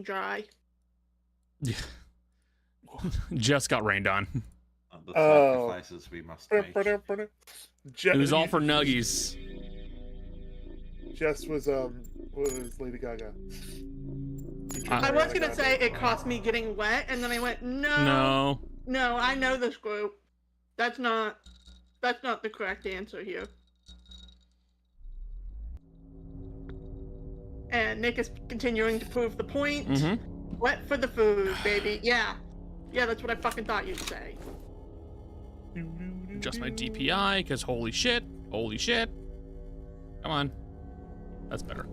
being dry. Yeah. Just got rained on. The sacrifices we must make. It was all for nuggies. Jess was Lady Gaga. I was gonna say it cost me getting wet, and then I went, no, I know this group. That's not the correct answer here. And Nick is continuing to prove the point. Mm-hmm. Wet for the food, baby. Yeah, that's what I fucking thought you'd say. Adjust my DPI, because holy shit. Come on. That's better.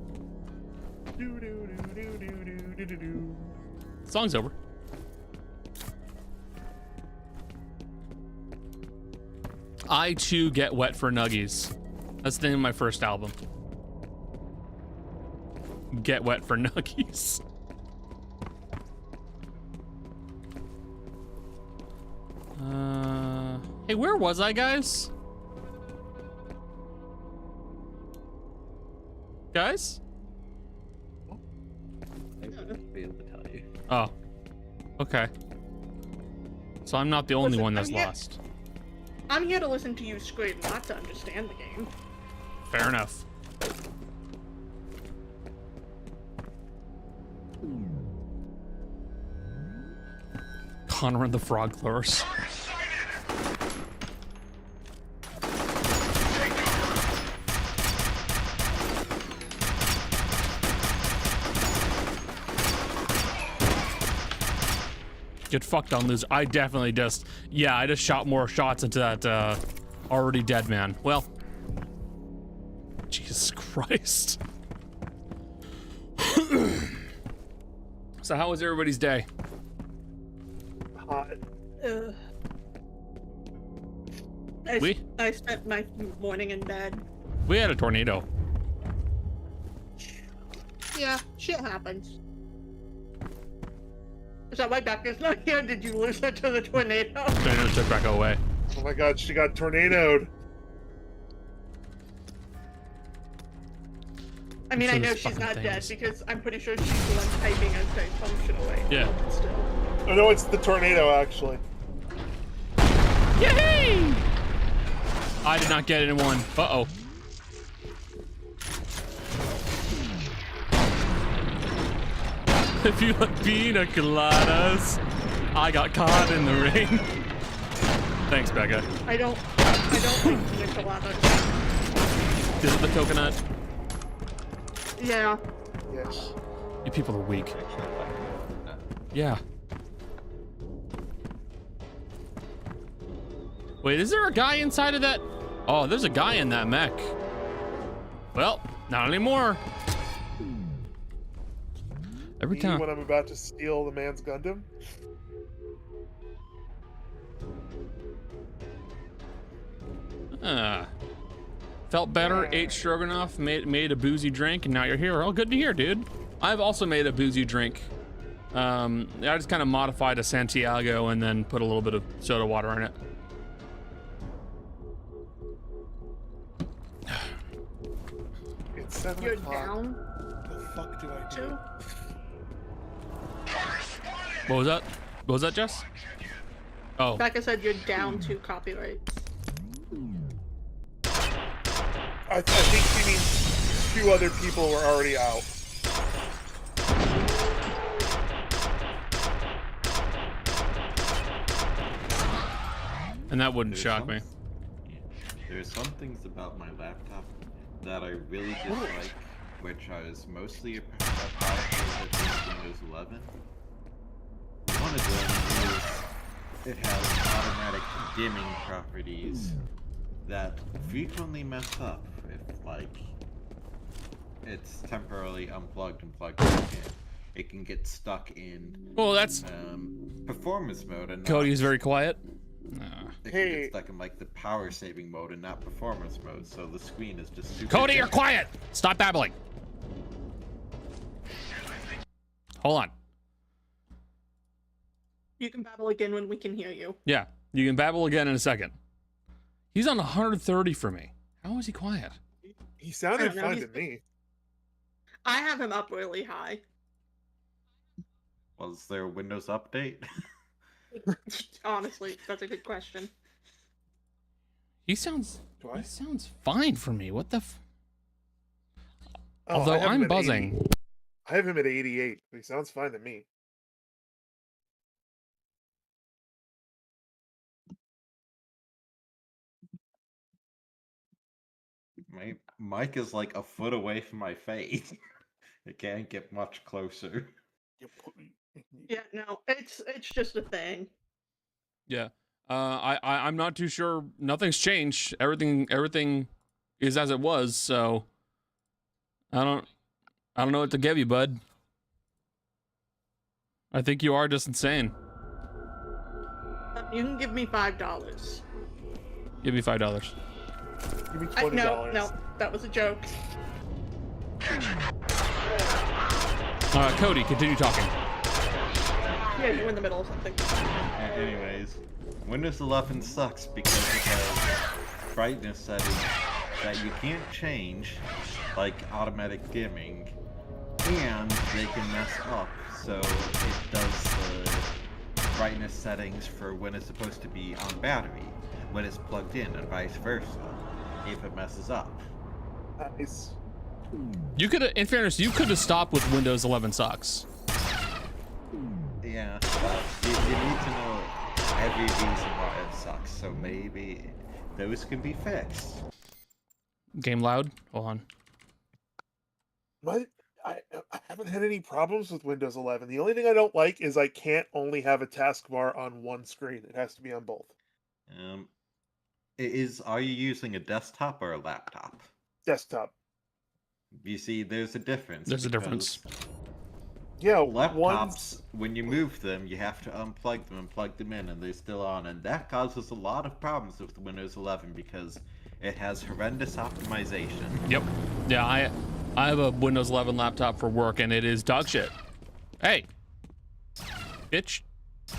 Song's over. I too get wet for nuggies. That's the name of my first album. Get wet for nuggies. Hey, where was I, guys? Guys? I wouldn't be able to tell you. Oh. Okay. So I'm not the only one that's lost. I'm here to listen to you scream, not to understand the game. Fair enough. Connor and the Frog Throwers. Get fucked on loser. I definitely just, I just shot more shots into that already dead man. Well, Jesus Christ. So how was everybody's day? Hot. I spent my morning in bed. We had a tornado. Yeah, shit happens. Is that why Becca's not here? Did you lose her to the tornado? Tornado took Becca away. Oh my god, she got tornadoed. I mean, sure I know there's she's not fucking dead things. because I'm pretty sure she's the one typing as they function away. Yeah. But still. Oh no, it's the tornado actually. Yay! I did not get it in one. Uh-oh. If you like pina coladas, I got caught in the rain. Thanks, Becca. I don't like pina coladas. Is it the coconut? Yeah. Yes. You people are weak. Yeah. Wait, is there a guy inside of that? Oh, there's a guy in that mech. Well, not anymore. Every time. When I'm about to steal the man's Gundam. Felt better, ate stroganoff, made a boozy drink, and now you're here. Oh, good to hear, dude. I've also made a boozy drink. I just kind of modified a Santiago and then put a little bit of soda water in it. It's 7 You're o'clock. down. What the fuck do I do? What was that? What was that, Jess? Oh. Becca said you're down 2 copyrights. I think she means 2 other people were already out. And that wouldn't shock me. There's some things about my laptop that I really dislike, which I was mostly a product of Windows 11. One of them is it has automatic dimming properties that frequently mess up if, like, it's temporarily unplugged and plugged back in. It can get stuck in that's performance mode and Cody's very quiet. It can get stuck in like the power saving mode and not performance mode, so the screen is just super Cody, you're quiet! Stop babbling. Hold on. You can babble again when we can hear you. Yeah, you can babble again in a second. He's on 130 for me. How is he quiet? He sounded I don't know, fine he's- to me. I have him up really high. Was there a Windows update? Honestly, that's a good question. He sounds fine for me. What the Oh, although I'm buzzing. 80. I have him at 88. He sounds fine to me. My mic is like a foot away from my face. It can't get much closer. Yeah, no, it's just a thing. Yeah. I'm not too sure. Nothing's changed. Everything is as it was, so I don't know what to give you, bud. I think you are just insane. You can give me $5. Give me $5. Give me $20. No, that was a joke. Cody, continue talking. Yeah, you're in the middle of something. Anyways, Windows 11 sucks because it has brightness settings that you can't change, like automatic dimming, and they can mess up. So it does the brightness settings for when it's supposed to be on battery, when it's plugged in, and vice versa, if it messes up. Nice. You could, in fairness, you could have stopped with Windows 11 sucks. Yeah, you need to know every reason why it sucks, so maybe those can be fixed. Game loud? Hold on. What? I haven't had any problems with Windows 11. The only thing I don't like is I can't only have a taskbar on one screen. It has to be on both. Are you using a desktop or a laptop? Desktop. You see, there's a difference. There's a difference. Yeah, Laptops, when you move them, you have to unplug them and plug them in, and they're still on, and that causes a lot of problems with Windows 11 because it has horrendous optimization. Yep. Yeah, I have a Windows 11 laptop for work, and it is dog shit. Hey, bitch. So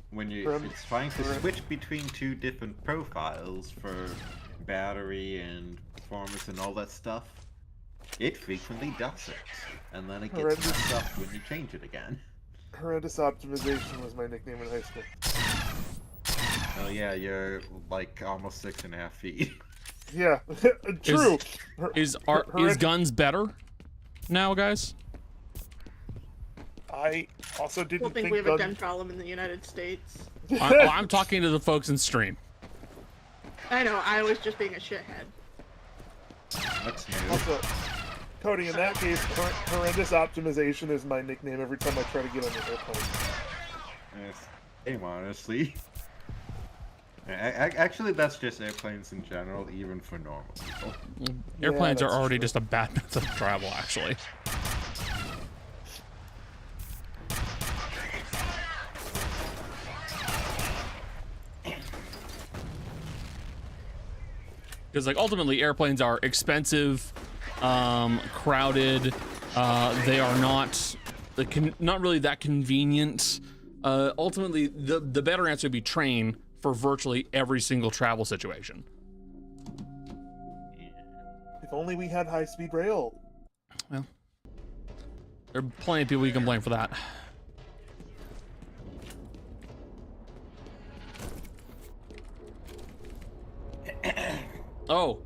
when it's trying to switch between two different profiles for battery and performance and all that stuff, it frequently does it, and then it gets messed up when you change it again. Horrendous optimization was my nickname in high school. Oh yeah, you're like almost 6.5 feet. Yeah, true. Is guns better now, guys? I also didn't think we have a gun problem in the United States. I'm talking to the folks in stream. I know, I was just being a shithead. That's new. Also, Cody, in that case, horrendous optimization is my nickname every time I try to get on the airplane. Same, honestly. Actually, that's just airplanes in general, even for normal people. Airplanes are already just a bad method of travel, actually. Because, like, ultimately, airplanes are expensive, crowded. They are not really that convenient. Ultimately, the better answer would be train for virtually every single travel situation. If only we had high-speed rail. Well, there are plenty of people you can blame for that. Oh,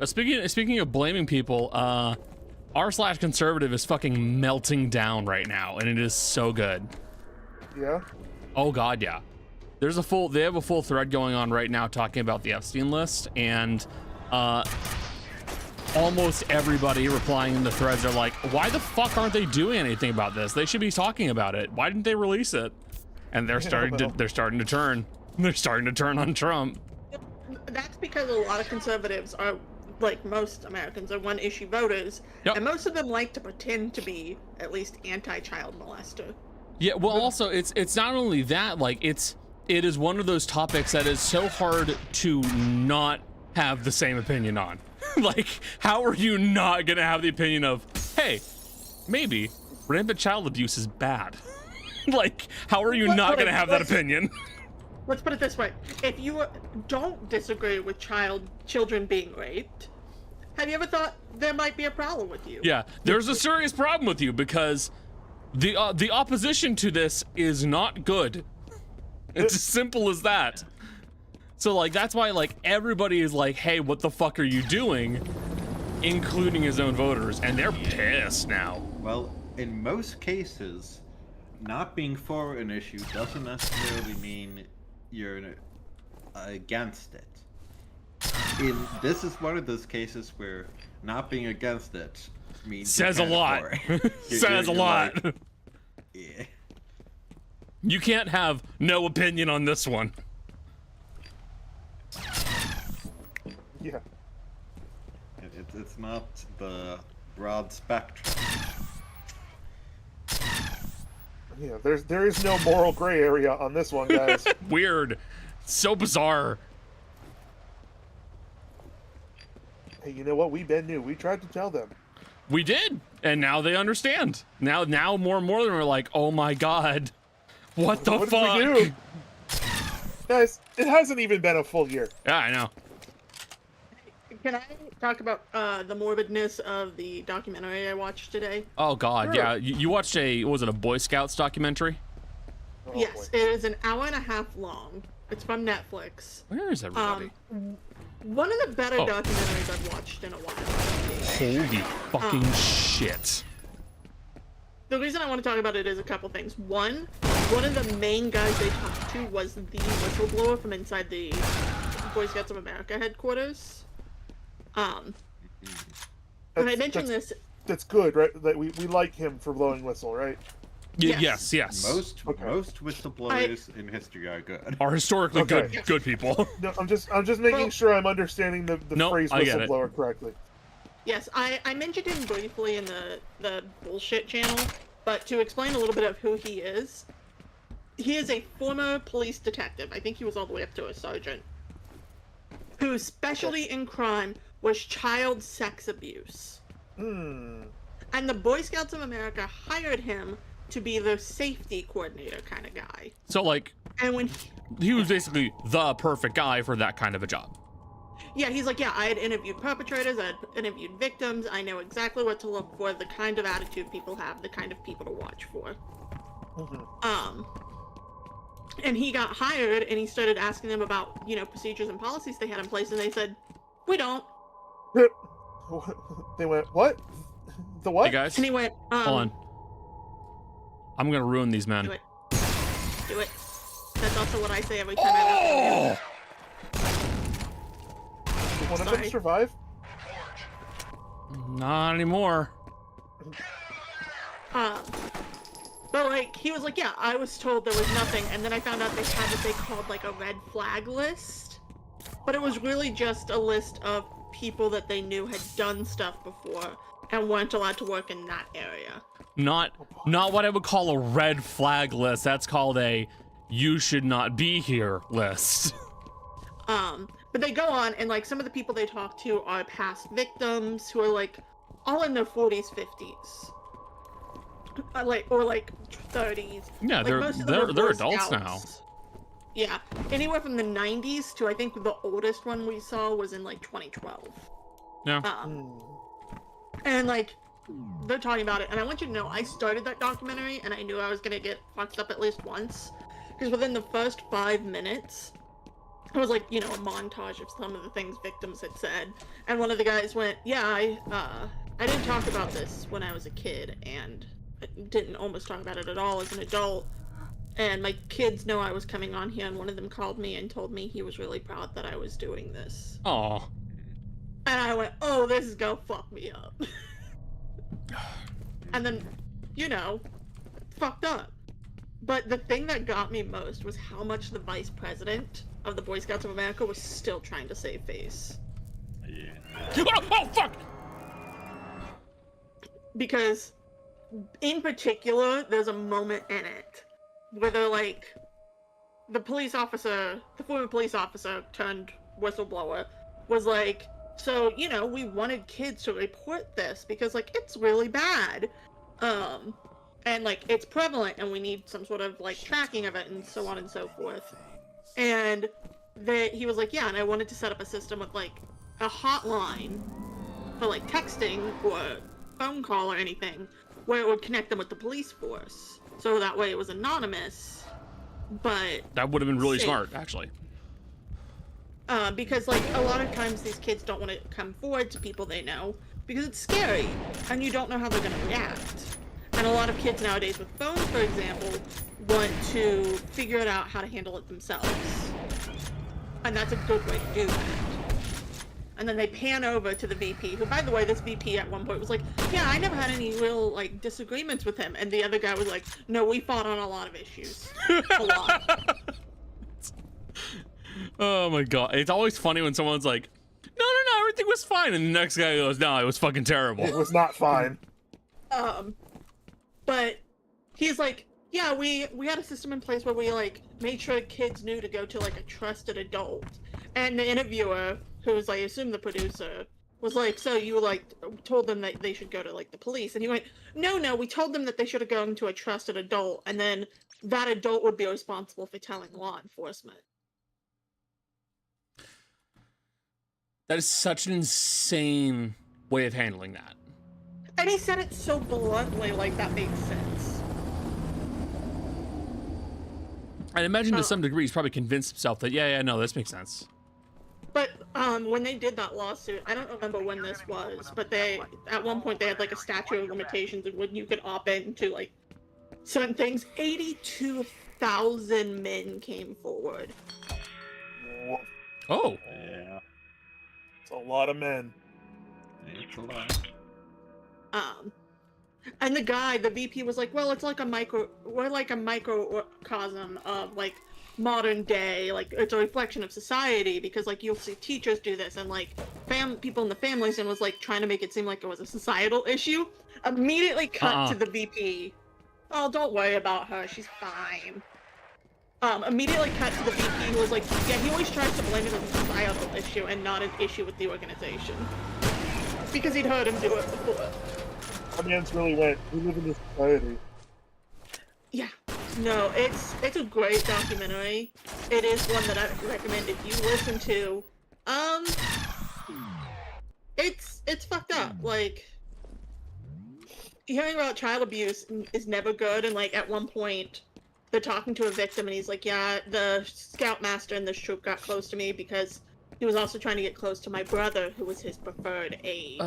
speaking of blaming people, r/conservative is fucking melting down right now, and it is so good. Yeah. Oh god, yeah. They have a full thread going on right now talking about the Epstein list, and almost everybody replying in the threads are like, why the fuck aren't they doing anything about this? They should be talking about it. Why didn't they release it? And they're starting to turn on Trump. That's because a lot of conservatives are, like most Americans, are one-issue voters, and most of them like to pretend to be at least anti-child molester. Yeah, well, also it's not only that, like it is one of those topics that is so hard to not have the same opinion on. Like, how are you not gonna have the opinion of, hey, maybe rampant child abuse is bad? Like, how are you not gonna have that opinion? Let's put it this way. If you don't disagree with children being raped, have you ever thought there might be a problem with you? Yeah, there's a serious problem with you because The opposition to this is not good. It's as simple as that. So like that's why like everybody is like, hey, what the fuck are you doing? Including his own voters, and they're pissed now. Well, in most cases, not being for an issue doesn't necessarily mean you're against it. This is one of those cases where not being against it means says a lot. Says a lot. Like, yeah. You can't have no opinion on this one. Yeah. It's not the broad spectrum. Yeah, there is no moral gray area on this one, guys. Weird. So bizarre. Hey, you know what? We Ben knew. We tried to tell them. We did, and now they understand. Now more and more of them are like, oh my god, what the fuck? Did we do? Guys, it hasn't even been a full year. Yeah, I know. Can I talk about the morbidness of the documentary I watched today? Oh god, Sure. yeah. You watched was it a Boy Scouts documentary? Oh, Yes, boy. it is an hour and a half long. It's from Netflix. Where is everybody? One of the better Oh. documentaries I've watched in a while. Holy fucking shit. The reason I want to talk about it is a couple things. One of the main guys they talked to was the whistleblower from inside the Boy Scouts of America headquarters. And I mentioned this. That's good, right? That we like him for blowing whistle, right? Yes. Yes. Most whistleblowers in history are good. Are historically Okay. good people. No, I'm just making sure I'm understanding the Nope, phrase I get it. whistleblower correctly. Yes, I mentioned him briefly in the bullshit channel, but to explain a little bit of who he is a former police detective. I think he was all the way up to a sergeant, whose specialty in crime was child sex abuse. And the Boy Scouts of America hired him to be the safety coordinator kind of guy. So like, And when he was basically the perfect guy for that kind of a job. yeah, he's like, yeah, I had interviewed perpetrators, I had interviewed victims, I know exactly what to look for, the kind of attitude people have, the kind of people to watch for. And he got hired, and he started asking them about, procedures and policies they had in place, and they said, we don't. They went, what? The what? Hey guys, And he went, hold on. I'm gonna ruin these men. Do it. Do it. That's also what I say every time I Did one of them Sorry. survive? Not anymore. But like, he was like, yeah, I was told there was nothing, and then I found out they had what they called like a red flag list. But it was really just a list of people that they knew had done stuff before and weren't allowed to work in that area. Not what I would call a red flag list. That's called a you should not be here list. But they go on, and like some of the people they talk to are past victims who are like all in their 40s, 50s, or 30s. Yeah, Like, most of them they're were Boy adults now. Scouts. Yeah, anywhere from the 90s to I think the oldest one we saw was in like 2012. Yeah. And like they're talking about it, and I want you to know I started that documentary and I knew I was gonna get fucked up at least once, because within the first 5 minutes it was like, a montage of some of the things victims had said, and one of the guys went, yeah, I didn't talk about this when I was a kid, and I didn't almost talk about it at all as an adult, and my kids know I was coming on here, and one of them called me and told me he was really proud that I was doing this. Aw. And I went, oh, this is gonna fuck me up. And then, fucked up. But the thing that got me most was how much the vice president of the Boy Scouts of America was still trying to save face. Yeah. Oh fuck! Because, in particular, there's a moment in it where they're like, the former police officer turned whistleblower was like, so, we wanted kids to report this because, like, it's really bad. And, like, it's prevalent and we need some sort of, like, tracking of it and so on and so forth. And he was like, yeah, and I wanted to set up a system with, like, a hotline for, like, texting or phone call or anything where it would connect them with the police force. So that way it was anonymous, but That would have been really safe. smart, actually. Because like a lot of times these kids don't want to come forward to people they know because it's scary and you don't know how they're going to react. And a lot of kids nowadays with phones, for example, want to figure it out how to handle it themselves. And that's a good way to do that. And then they pan over to the VP, who, by the way, this VP at one point was like, yeah, I never had any real, like, disagreements with him. And the other guy was like, no, we fought on a lot of issues. A lot. Oh my god. It's always funny when someone's like, no, everything was fine. And the next guy goes, no, it was fucking terrible. It was not fine. But he's like, yeah, we had a system in place where we, like, made sure kids knew to go to, like, a trusted adult. And the interviewer, who was, I assume the producer, was like, so you, like, told them that they should go to, like, the police. And he went, no, we told them that they should have gone to a trusted adult, and then that adult would be responsible for telling law enforcement. That is such an insane way of handling that. And he said it so bluntly, like that made sense. I'd imagine to some degree he's probably convinced himself that, yeah, no, this makes sense. But when they did that lawsuit, I don't remember when this was, but at one point they had like a statute of limitations of when you could opt into like certain things. 82,000 men came forward. Oh. Yeah, It's a lot of men. it's a lot. And the VP was like, well, we're like a microcosm of like modern day, like it's a reflection of society because like you'll see teachers do this and like people in the families, and was like trying to make it seem like it was a societal issue. Immediately cut to the VP. Oh, don't worry about her, she's fine. Immediately cut to the VP who was like, yeah, he always tries to blame it as a societal issue and not an issue with the organization. Because he'd heard him do it before. Our man's really went, we live in this society. Yeah. No, it's a great documentary. It is one that I recommend if you listen to. It's fucked up. Like, hearing about child abuse is never good, and like at one point they're talking to a victim and he's like, yeah, the scoutmaster in this troop got close to me because he was also trying to get close to my brother, who was his preferred age.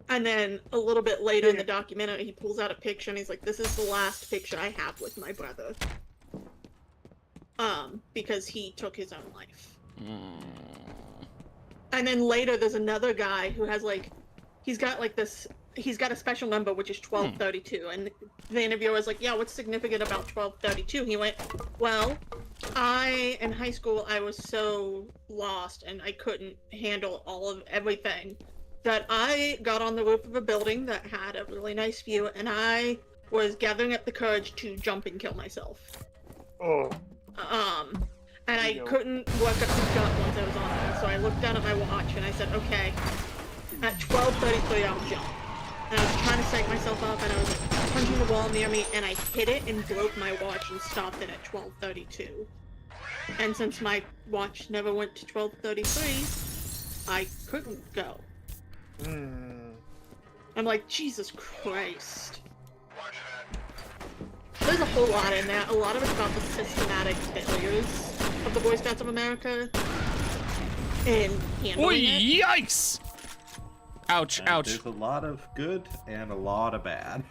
And then a little bit later in the documentary, he pulls out a picture and he's like, this is the last picture I have with my brother. Because he took his own life. And then later there's another guy who has like, he's got a special number, which is 1232. And the interviewer was like, yeah, what's significant about 1232? He went, well, in high school, I was so lost and I couldn't handle everything that I got on the roof of a building that had a really nice view, and I was gathering up the courage to jump and kill myself. Oh. And I couldn't work up the gut once I was on there, so I looked down at my watch and I said, okay, at 12:33 I'll jump. And I was trying to psych myself up, and I was like punching the wall near me, and I hit it and broke my watch and stopped it at 12:32. And since my watch never went to 12:33, I couldn't go. I'm like, Jesus Christ. There's a whole lot in there. A lot of it's about the systematic failures of the Boy Scouts of America in handling it. Yikes! Ouch, ouch. There's a lot of good and a lot of bad.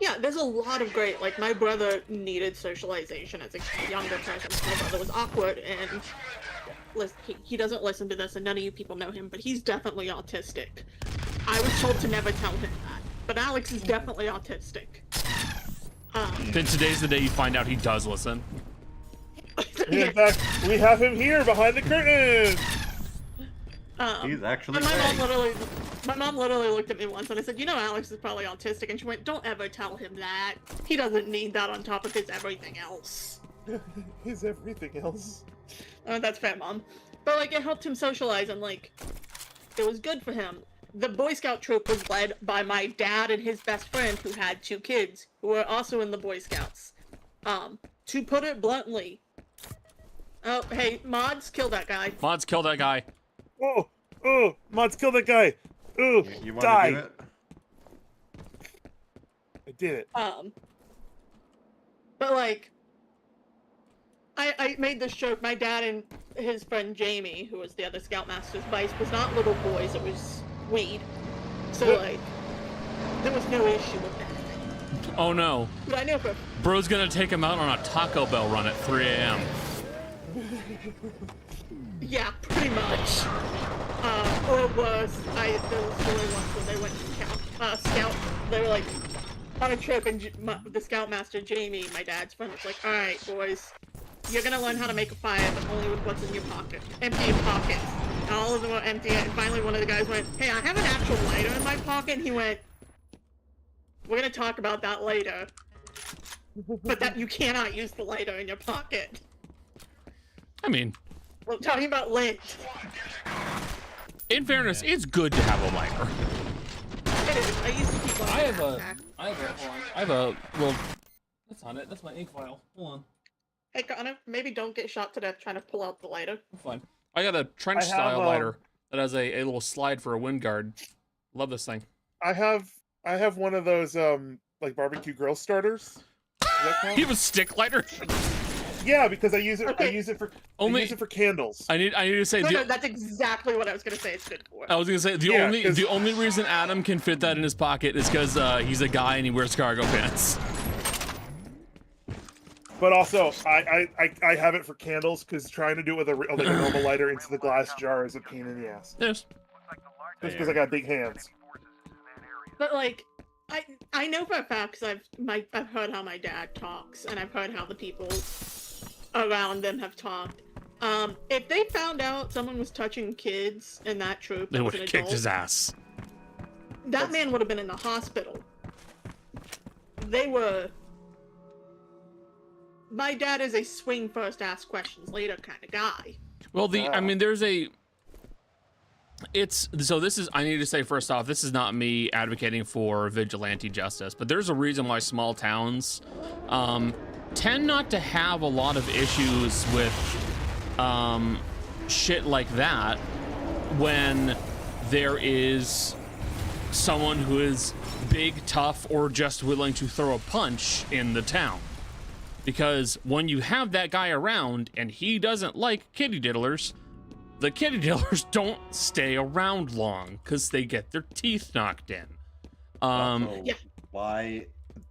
Yeah, there's a lot of great, like, my brother needed socialization as a younger person. My brother was awkward, and he doesn't listen to this, and none of you people know him, but he's definitely autistic. I was told to never tell him that, but Alex is definitely autistic. Then today's the day you find out he does listen. In fact, we have him here behind the curtain. He's actually my mom literally looked at me once and I said, you know, Alex is probably autistic, and she went, don't ever tell him that. He doesn't need that on top of his everything else. His everything else. That's fair, Mom. But like, it helped him socialize, and like, it was good for him. The Boy Scout troop was led by my dad and his best friend, who had 2 kids who were also in the Boy Scouts. To put it bluntly, oh, hey, Mods, kill that guy. Mods, kill that guy. Oh, Mods, kill that guy. Oh, You want die. to do it? did it. But like, I made this joke. My dad and his friend Jamie, who was the other Scoutmaster's vice, was not little boys. It was weed. So like, there was no issue with that. Oh no. But I know for Bro's gonna take him out on a Taco Bell run at 3 a.m. yeah, pretty much. Or worse, there was a story once when they went to scout. They were like on a trip, and the Scoutmaster Jamie, my dad's friend, was like, "All right, boys, you're gonna learn how to make a fire, but only with what's in your pocket. Empty your pockets." And all of them were empty. And finally, one of the guys went, "Hey, I have an actual lighter in my pocket." And he went, "We're gonna talk about that later, but that you cannot use the lighter in your pocket." I mean, We're talking about lint. in fairness, it's good to have a lighter. It is. I used to keep one. I in have my a, backpack. I have a, well, that's on it. That's my ink vial. Hold on. Hey, Connor, maybe don't get shot to death trying to pull out the lighter. I'm fine. I got a trench style lighter that has a little slide for a wind guard. Love this thing. I have one of those like barbecue grill starters. Does that count? You have a stick lighter? Yeah, because I use it. Okay. I use it for Only- I use it for candles. I need to say No, that's exactly what I was gonna say. It's good for. I was gonna say the only reason Adam can fit that in his pocket is because he's a guy and he wears cargo pants. But also, I have it for candles because trying to do it with like a normal lighter into the glass jar is a pain in the ass. Yes. Just because I got big hands. But like, I know for a fact because I've heard how my dad talks, and I've heard how the people around them have talked. If they found out someone was touching kids in that troop, They that would was have an kicked adult, his ass. that man would have been in the hospital. My dad is a swing first, ask questions later kind of guy. Well, I mean, there's a. So this is, I need to say first off, this is not me advocating for vigilante justice, but there's a reason why small towns tend not to have a lot of issues with shit like that when there is someone who is big, tough, or just willing to throw a punch in the town. Because when you have that guy around and he doesn't like kitty diddlers, the kitty dealers don't stay around long because they get their teeth knocked in. Yeah. Why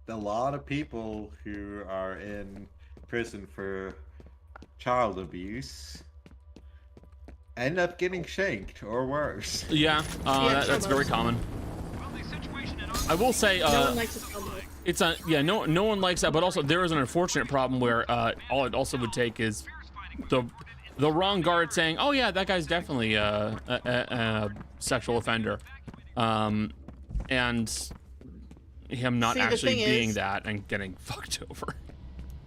a lot of people who are in prison for child abuse end up getting shanked or worse. Yeah, that's very common. I will say, No one likes to smell milk. it's a no one likes that, but also there is an unfortunate problem where all it also would take is the wrong guard saying, "Oh yeah, that guy's definitely a sexual offender," and him not See, the actually thing being is- that and getting fucked over.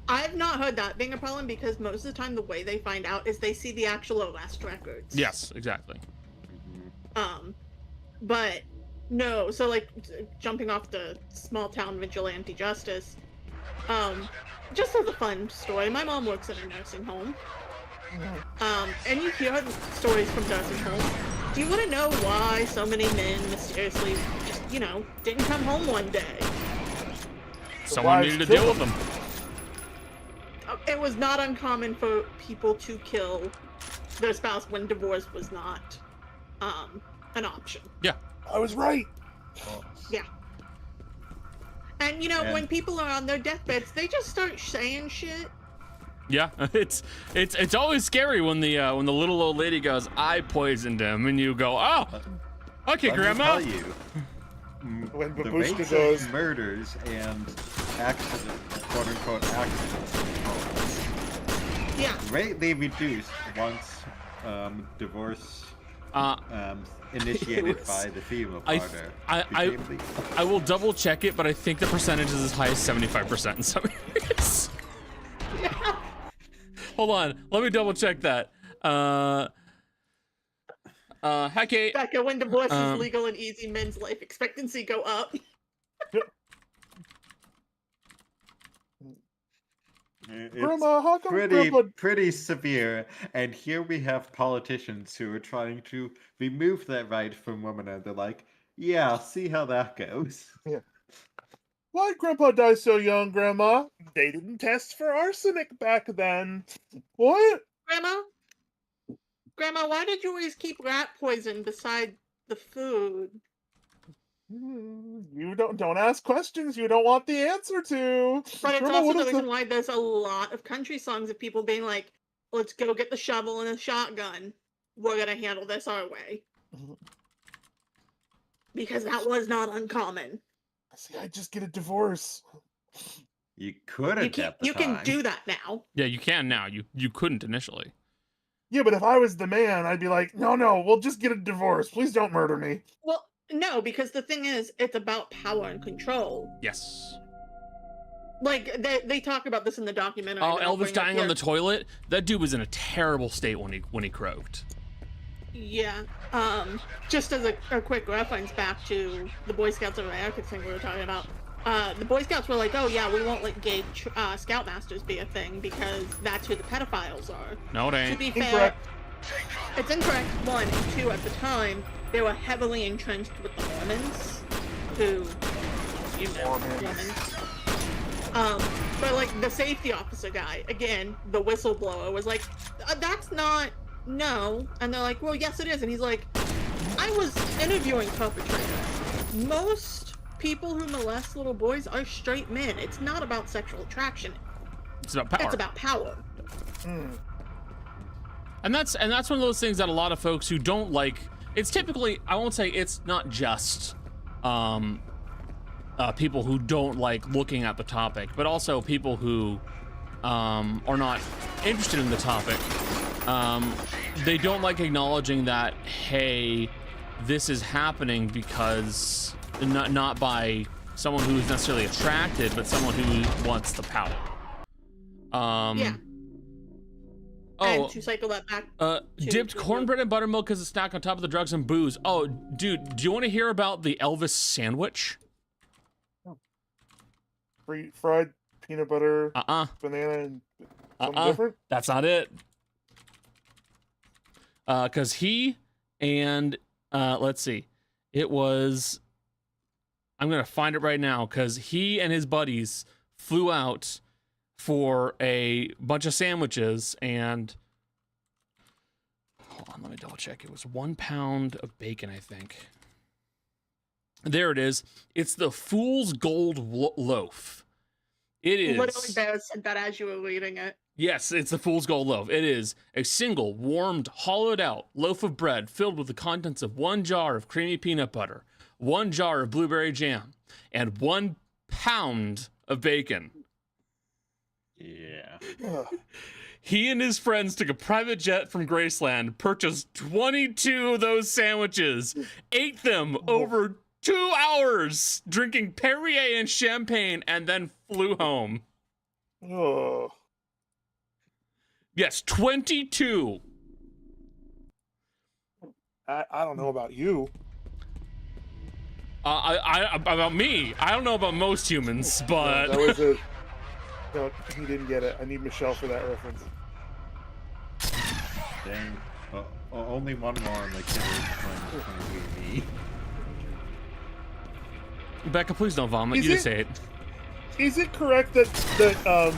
I've not heard that being a problem because most of the time the way they find out is they see the actual arrest records. Yes, exactly. But no, so like jumping off the small town vigilante justice, just as a fun story, my mom works in a nursing home. And you hear stories from nursing homes. Do you want to know why so many men mysteriously just, didn't come home one day? Someone wives needed to kill deal with them. them. It was not uncommon for people to kill their spouse when divorce was not an option. Yeah. I was right. Yeah. And Yeah. when people are on their deathbeds, they just start saying shit. Yeah, it's always scary when the little old lady goes, "I poisoned him," and you go, "Oh, okay, Let me Grandma." tell you, When the Babushka rates goes, of murders and accidents, quote unquote accidents, Yeah. greatly reduced once divorce initiated by the female I- partner I- became legal. I will double check it, but I think the percentage is as high as 75% in some areas. Hold on, let me double check that. Hi Kate. Becca, when divorce is legal and easy, men's life expectancy go up. It's Grandma, how come Grandpa? pretty severe, and here we have politicians who are trying to remove that right from women, and they're like, "Yeah, see how that goes." Yeah. Why'd Grandpa die so young, Grandma? They didn't test for arsenic back then. What? Grandma, why did you always keep rat poison beside the food? You don't ask questions you don't want the answer to. But it's Grandma, also what the if reason why there's a lot of country songs of people being like, let's go get the shovel and a shotgun. We're gonna handle this our way. Because that was not uncommon. See, I just get a divorce. You could have at the You time. can do that now. Yeah, you can now. You couldn't initially. Yeah, but if I was the man, I'd be like, no, we'll just get a divorce. Please don't murder me. Well, no, because the thing is, it's about power and control. Yes. Like, they talk about this in the documentary. Oh, that I'll Elvis bring up dying on here. the toilet? That dude was in a terrible state when he croaked. Yeah. Just as a quick reference back to the Boy Scouts of America thing we were talking about. The Boy Scouts were like, oh yeah, we won't let gay scoutmasters be a thing because that's who the pedophiles are. No, it To ain't. be fair, Incorrect. it's incorrect, one, and two, at the time, they were heavily entrenched with the Mormons, who, you know, Mormons. But like, the safety officer guy, again, the whistleblower, was like, that's not, no. And they're like, well, yes it is. And he's like, I was interviewing perpetrators. Most people who molest little boys are straight men. It's not about sexual attraction. It's about power. It's about power. And that's one of those things that a lot of folks who don't like. It's typically, I won't say it's not just people who don't like looking at the topic, but also people who are not interested in the topic. They don't like acknowledging that, hey, this is happening because not by someone who is necessarily attracted, but someone who wants the power. Yeah. Oh, And to cycle that back. dipped cornbread and buttermilk as a snack on top of the drugs and booze. Oh, dude, do you want to hear about the Elvis sandwich? Fried peanut butter, Uh-uh. banana, and something different? That's not it. Because he and, let's see, it was, I'm going to find it right now, because he and his buddies flew out for a bunch of sandwiches, and, hold on, let me double check. It was 1 pound of bacon, I think. There it is. It's the Fool's Gold Loaf. It is. Literally, Bear said that as you were reading it. Yes, it's the Fool's Gold Loaf. It is a single, warmed, hollowed-out loaf of bread filled with the contents of 1 jar of creamy peanut butter, 1 jar of blueberry jam, and 1 pound of bacon. Yeah. He and his friends took a private jet from Graceland, purchased 22 of those sandwiches, ate them over 2 hours, drinking Perrier and champagne, and then flew home. Oh. Yes, 22. I don't know about you. About me, I don't know about most humans, but That was a... No, he didn't get it. I need Michelle for that reference. Dang. Only one more on the kid is trying me. Becca, please don't vomit. Is You just it- say it. Is it correct that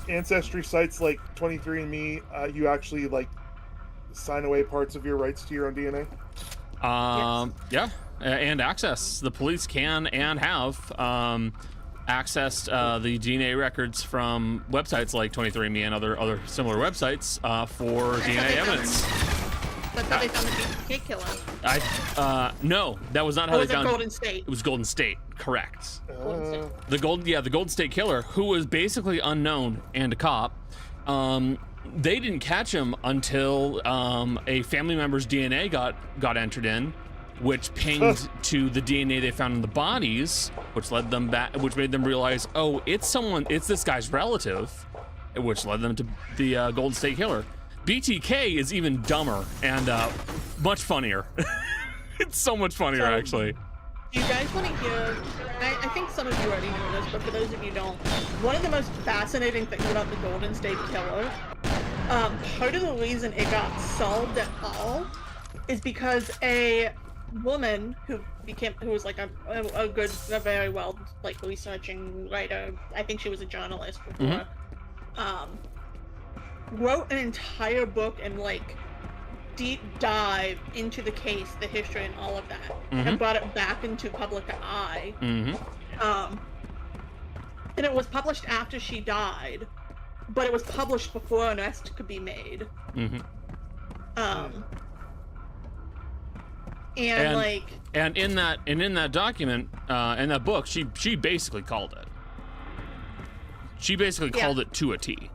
ancestry sites like 23andMe, you actually like sign away parts of your rights to your own DNA? Yeah, and access. The police can and have accessed the DNA records from websites like 23andMe and other similar websites for DNA evidence. That's how they found the BTK killer. No, that was not how Or they was it found. Golden State? It was Golden State, correct. Golden State. The Golden State Killer, who was basically unknown and a cop. They didn't catch him until a family member's DNA got entered in, which pinged to the DNA they found in the bodies, which led them back, which made them realize, oh, it's this guy's relative, which led them to the Golden State Killer. BTK is even dumber and much funnier. It's so much funnier, actually. Do you guys want to hear? I think some of you already know this, but for those of you who don't, one of the most fascinating things about the Golden State Killer, part of the reason it got solved at all is because a woman who was like a very well like researching writer. I think she was a journalist before. Wrote an entire book and like deep dive into the case, the history, and all of that, and brought it back into public eye. And it was published after she died, but it was published before an arrest could be made. And in that document, in that book, she basically called it. She basically called it to a T.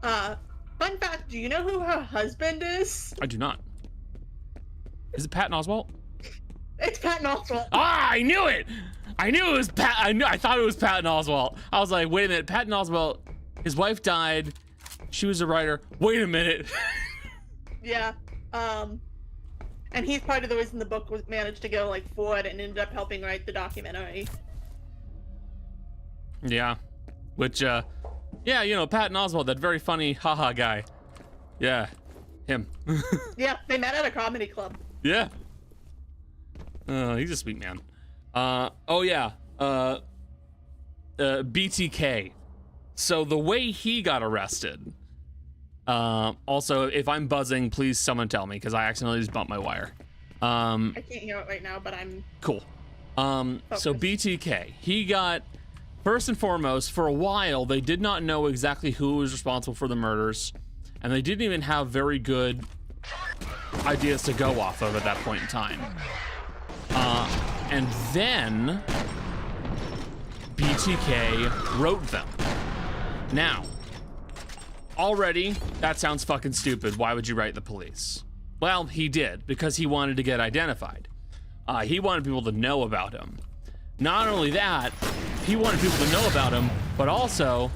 Fun fact, do you know who her husband is? I do not. Is it Patton Oswalt? It's Patton Oswalt. Ah, I knew it! I knew it was Pat. I thought it was Patton Oswalt. I was like, wait a minute, Patton Oswalt, his wife died. She was a writer. Wait a minute. Yeah. And he's part of the reason the book was managed to go like forward and ended up helping write the documentary. Yeah. Which, yeah, you know, Patton Oswalt, that very funny haha guy. Yeah. Him. Yeah, they met at a comedy club. Yeah. He's a sweet man. Oh yeah. BTK. So the way he got arrested. Also, if I'm buzzing, please someone tell me, because I accidentally just bumped my wire. I can't hear it right now, but I'm cool. So BTK, he got, first and foremost, for a while, they did not know exactly who was responsible for the murders, and they didn't even have very good ideas to go off of at that point in time. And then BTK wrote them. Now, already, that sounds fucking stupid. Why would you write the police? Well, he did, because he wanted to get identified. He wanted people to know about him. Not only that, he wanted people to know about him, but also,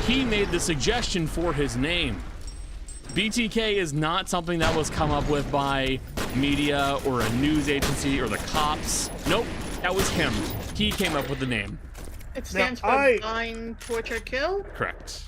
he made the suggestion for his name. BTK is not something that was come up with by media or a news agency or the cops. Nope, that was him. He came up with the name. It stands for Bind, Torture, Kill? Correct.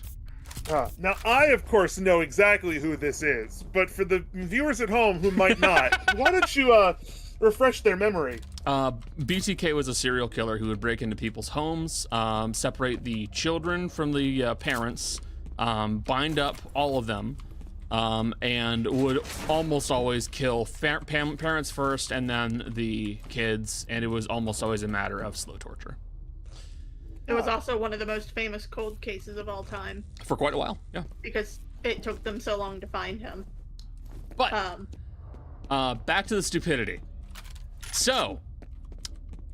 Now, I, of course, know exactly who this is, but for the viewers at home who might not, why don't you refresh their memory? BTK was a serial killer who would break into people's homes, separate the children from the parents, bind up all of them, and would almost always kill parents first and then the kids, and it was almost always a matter of slow torture. It was also one of the most famous cold cases of all time. For quite a while, yeah. Because it took them so long to find him. But, back to the stupidity. So,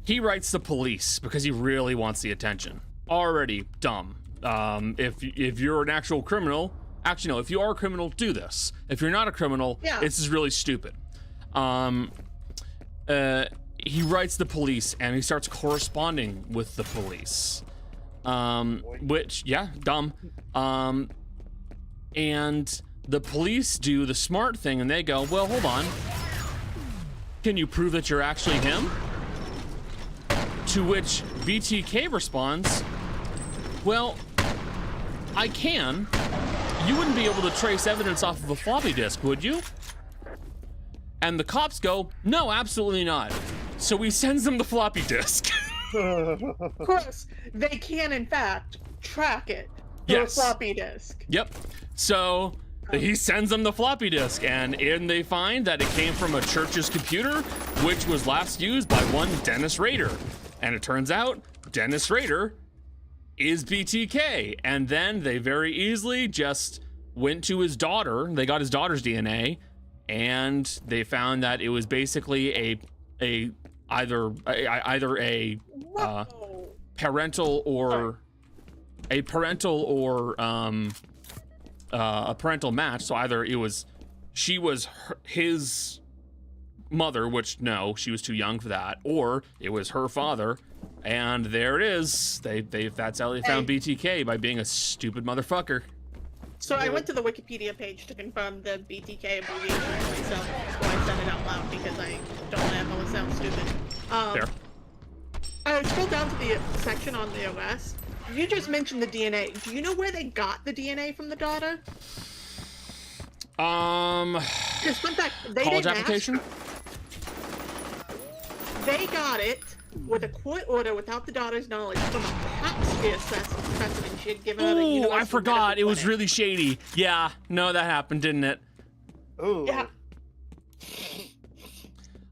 he writes the police because he really wants the attention. Already dumb. If you're an actual criminal, actually no, if you are a criminal, do this. If you're not a criminal, this is really stupid. He writes the police and he starts corresponding with the police. Which, yeah, dumb. And the police do the smart thing and they go, well, hold on. Can you prove that you're actually him? To which BTK responds, well, I can. You wouldn't be able to trace evidence off of a floppy disk, would you? And the cops go, no, absolutely not. So he sends them the floppy disk. Of course, they can, in fact, track it to a floppy disk. Yep. So he sends them the floppy disk, and they find that it came from a church's computer, which was last used by one Dennis Rader. And it turns out Dennis Rader is BTK. And then they very easily just went to his daughter. They got his daughter's DNA, and they found that it was basically either a parental or a parental match. So either she was his mother, which no, she was too young for that, or it was her father. And there it is. That's how they found BTK, by being a stupid motherfucker. So I went to the Wikipedia page to confirm the BTK abbreviation myself before I said it out loud because I don't want to have it sound stupid. Fair. I scrolled down to the section on the arrest. You just mentioned the DNA. Do you know where they got the DNA from the daughter? College application? They got it with a court order without the daughter's knowledge from a pap smear specimen she had given out at Oh, University I forgot. Medical It was Clinic. really shady. Yeah, no, that happened, didn't it? Oh. Yeah.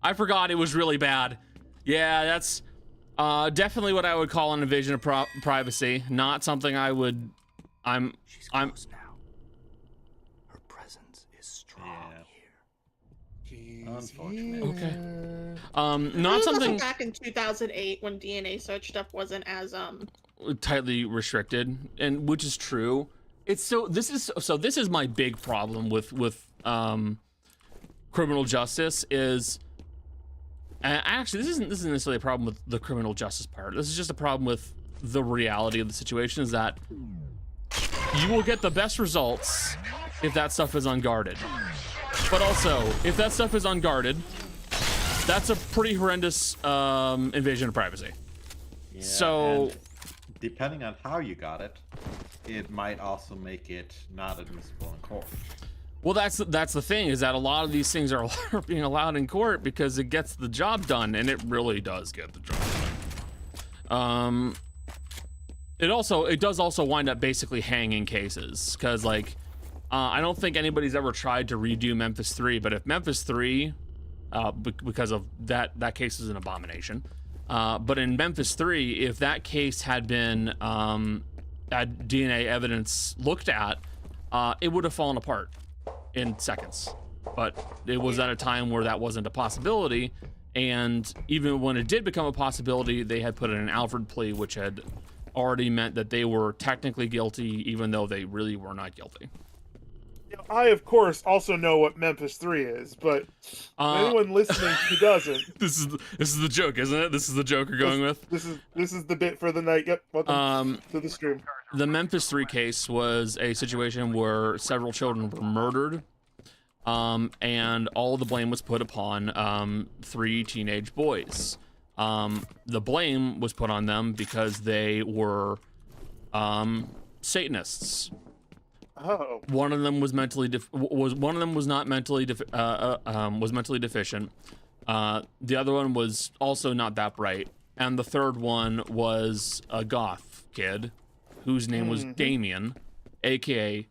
I forgot it was really bad. Yeah, that's definitely what I would call an invasion of privacy. Not something I would. She's close now. Her presence is strong here. Unfortunate. Okay. This Not was also something back in 2008 when DNA search stuff wasn't as tightly restricted, and which is true. It's so this is my big problem with criminal justice is. Actually, this isn't necessarily a problem with the criminal justice part. This is just a problem with the reality of the situation is that you will get the best results if that stuff is unguarded. But also, if that stuff is unguarded, that's a pretty horrendous invasion of privacy. Yeah, So, and depending on how you got it, it might also make it not admissible in court. well, that's the thing is that a lot of these things are being allowed in court because it gets the job done, and it really does get the job done. It does also wind up basically hanging cases because like I don't think anybody's ever tried to redo Memphis 3, but if Memphis 3 because of that case is an abomination, but in Memphis 3, if that case had been had DNA evidence looked at, it would have fallen apart in seconds. But it was at a time where that wasn't a possibility, and even when it did become a possibility, they had put in an Alfred plea, which had already meant that they were technically guilty, even though they really were not guilty. I, of course, also know what Memphis 3 is, but anyone listening who doesn't, This is the joke, isn't it? This is the joke you're going with. this is the bit for the night. Yep, welcome to the stream. The Memphis 3 case was a situation where several children were murdered, and all the blame was put upon 3 teenage boys. The blame was put on them because they were Satanists. Oh, One of them was mentally was not mentally was mentally deficient. The other one was also not that bright, and the third one was a goth kid whose name was Damien, aka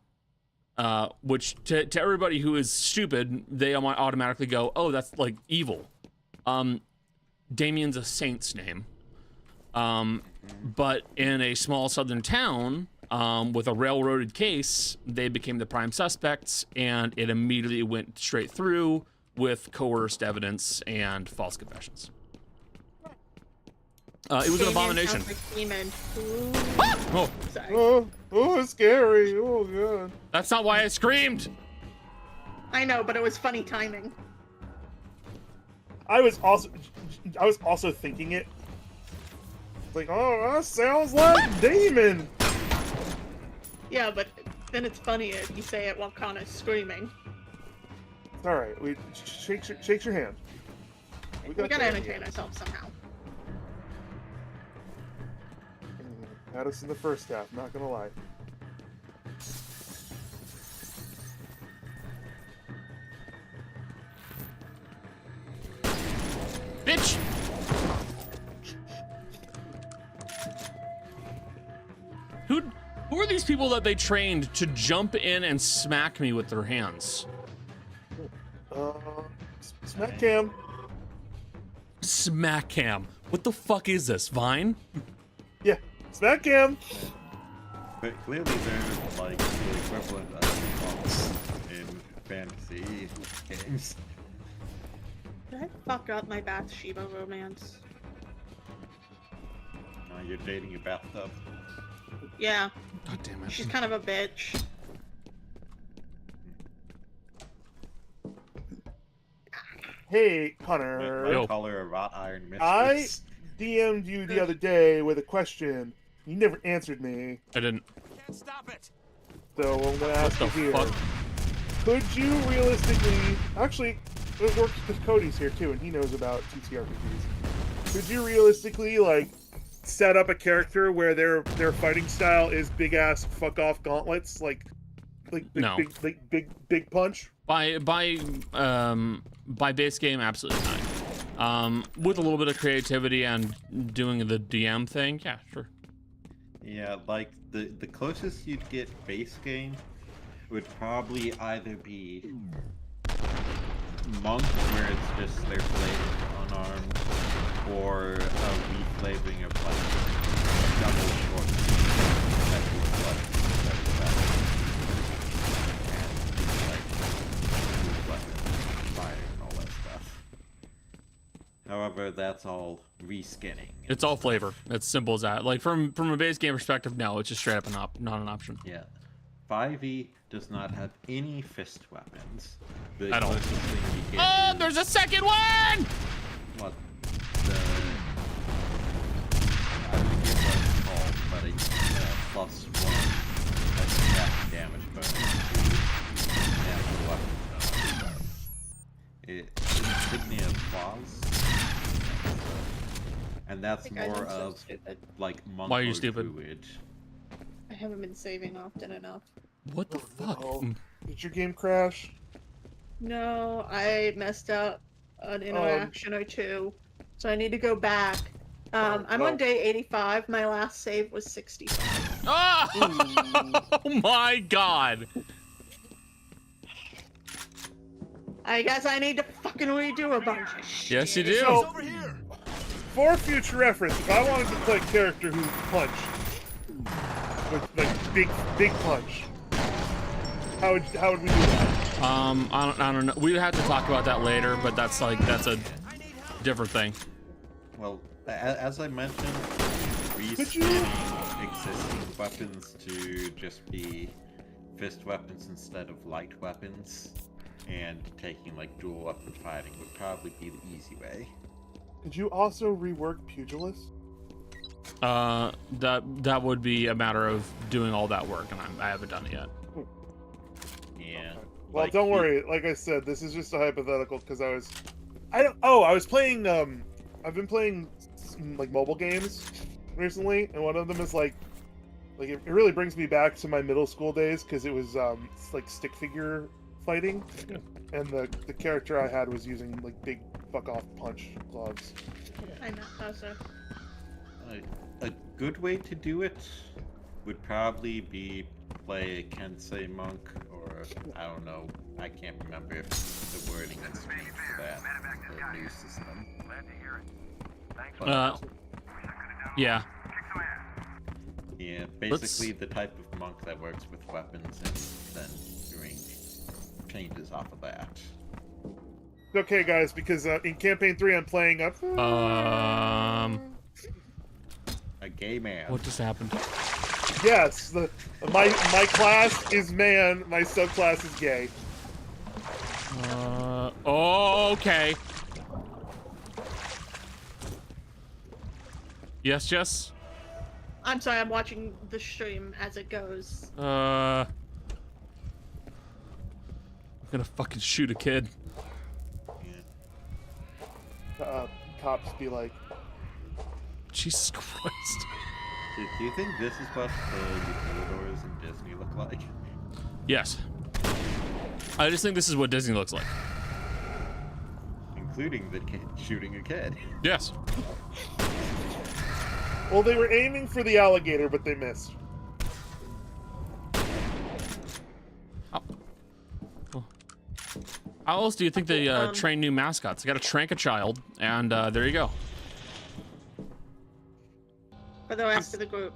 which to everybody who is stupid, they might automatically go, oh, that's like evil. Damien's a saint's name, but in a small southern town with a railroaded case, they became the prime suspects, and it immediately went straight through with coerced evidence and false confessions. It was an abomination. Oh, Sorry. oh, it's scary. Oh god. that's not why I screamed. I know, but it was funny timing. I was also thinking it. Like, oh, that sounds like Damon. Yeah, but then it's funnier if you say it while Connor's screaming. It's all right. We shake your hand. We got gotta that. entertain ourselves somehow. Had us in the first half. Not gonna lie. Bitch! Who are these people that they trained to jump in and smack me with their hands? Smack cam. Smack cam. What the fuck is this, Vine? Yeah, smack cam. But clearly they're like the equivalent of bots in fantasy games. Did I fuck up my Bathsheba romance? You're dating a bathtub. Yeah, God damn it. she's kind of a bitch. Hey, Connor. Might call her a wrought iron I mistress. DM'd you the other day with a question. You never answered me, I didn't. Can't stop it. so I'm gonna ask you What the here. fuck? Could you realistically, actually, it works because Cody's here too, and he knows about TTRPGs. Could you realistically, like, set up a character where their fighting style is big ass fuck off gauntlets, like big, No. big punch? By base game, absolutely not. With a little bit of creativity and doing the DM thing, yeah, sure. Yeah, like the closest you'd get base game would probably either be Monk, where it's just their flavor unarmed, or a reflavoring of like double short that would like fire and all that stuff. However, that's all reskinning. It's all flavor. It's simple as that. Like from a base game perspective, no, it's just straight up not an option. Yeah. 5e does not have any fist weapons. The At all. closest thing you get Oh, is there's a second one! what the I forget what it's called, but it's +1 attack damage bonus to natural weapons. It's insignia of claws. And that's think I'm more so of stupid. like monk Why are you or stupid? druid. I haven't been saving often enough. What the fuck? Oh, did your game crash? No, I messed up an interaction or two, so I need to go back. I'm no. on day 85. My last save was 65. Oh my god! I guess I need to fucking redo a bunch of shit. Yes, you do. So- Over here. For future reference, if I wanted to play a character who punched with like big punch, how would we do that? I don't know. We'd have to talk about that later, but that's a different thing. Well, as I mentioned, Could you- reskinning existing weapons to just be fist weapons instead of light weapons, and taking like dual weapon fighting would probably be the easy way. Could you also rework Pugilist? That would be a matter of doing all that work, and I haven't done it yet. Yeah. Well, Like, don't worry. Like I said, this is just a hypothetical because I was playing. I've been playing like mobile games recently, and one of them is like it really brings me back to my middle school days because it was it's like stick figure fighting, and the character I had was using like big fuck off punch gloves. I know, also. A good way to do it would probably be play a Kensei monk, or I don't know, I can't remember if the wording is changed for that, the new system. But, Yeah. yeah, basically the type of monk that works with weapons and then doing changes off of that. Okay, guys, because in campaign 3 I'm playing up. A gay man. What just happened? Yes, my class is man, my subclass is gay. Oh, okay. Yes, Jess? I'm sorry, I'm watching the stream as it goes. I'm gonna fucking shoot a kid. Cops be like, Jesus Christ. Do you think this is what the utilidors in Disney look like? Yes. I just think this is what Disney looks like. Including the kid shooting a kid. Yes. well, they were aiming for the alligator, but they missed. How else do you think they train new mascots? They gotta trank a child, and there you go. For the rest of the group.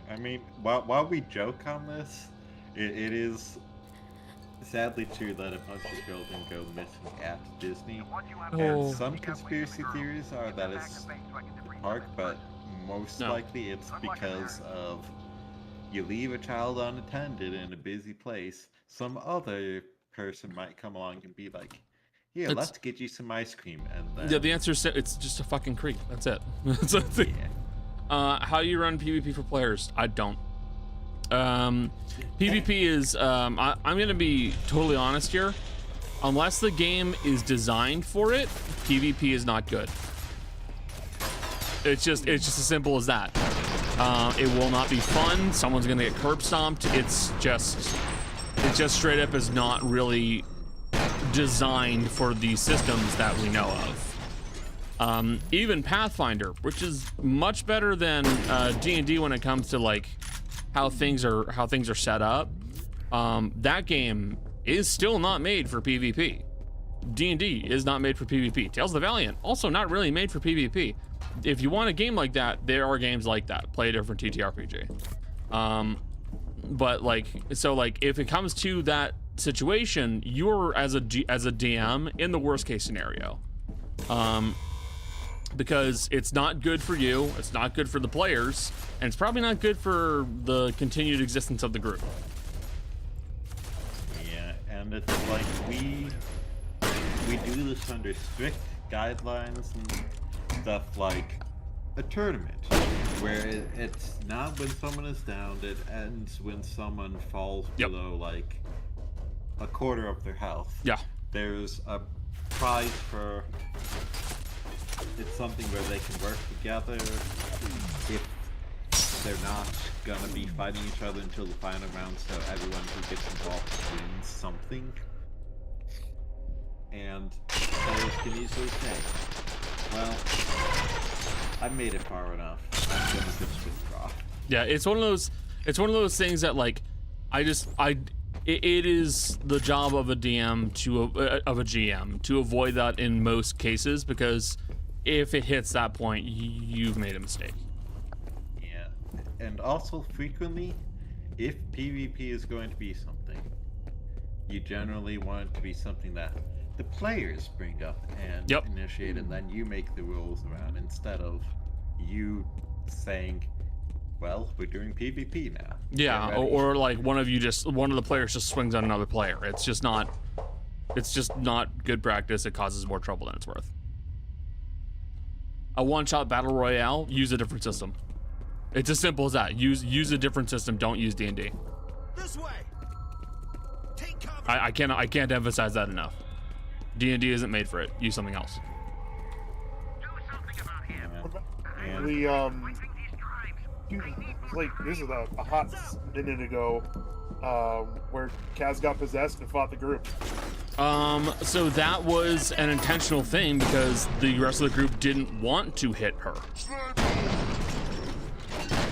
I mean, while we joke on this, it is sadly true that a bunch of children go missing at Disney. Oh. And some conspiracy theories are that it's the park, but most likely it's because of you leave a child unattended in a busy place, some other person might come along and be like, here, let's get you some ice cream, and then... Yeah, the answer is it's just a fucking creek. That's it. That's it. Yeah. How do you run PvP for players? I don't. PvP is, I'm gonna be totally honest here. Unless the game is designed for it, PvP is not good. It's just as simple as that. It will not be fun. Someone's gonna get curb stomped. It's just straight up is not really designed for the systems that we know of. Even Pathfinder, which is much better than D&D when it comes to like how things are set up. That game is still not made for PvP. D&D is not made for PvP. Tales of the Valiant, also not really made for PvP. If you want a game like that, there are games like that. Play a different TTRPG. But like, so like, if it comes to that situation, you're as a DM in the worst case scenario. Because it's not good for you, it's not good for the players, and it's probably not good for the continued existence of the group. Yeah, and it's like we do this under strict guidelines and stuff like a tournament, where it's not when someone is downed, it ends when someone falls below like a quarter of their health. Yeah. There's a prize for, it's something where they can work together. If they're not gonna be fighting each other until the final round, so everyone who gets involved wins something. And players can easily say, well, I made it far enough, I'm gonna just withdraw. Yeah, it's one of those things that like, it is the job of a DM of a GM to avoid that in most cases, because if it hits that point, you've made a mistake. Yeah, and also frequently, if PvP is going to be something, you generally want it to be something that the players bring up and initiate, and then you make the rules around, instead of you saying, well, we're doing PvP now. Yeah, or like one of the players just swings on another player. It's just not good practice. It causes more trouble than it's worth. A one-shot battle royale, use a different system. It's as simple as that. Use a different system. Don't use D&D. This way. Take cover. I can't emphasize that enough. D&D isn't made for it. Use something else. Like this is a hot minute ago, where Kaz got possessed and fought the group. So that was an intentional thing because the rest of the group didn't want to hit her.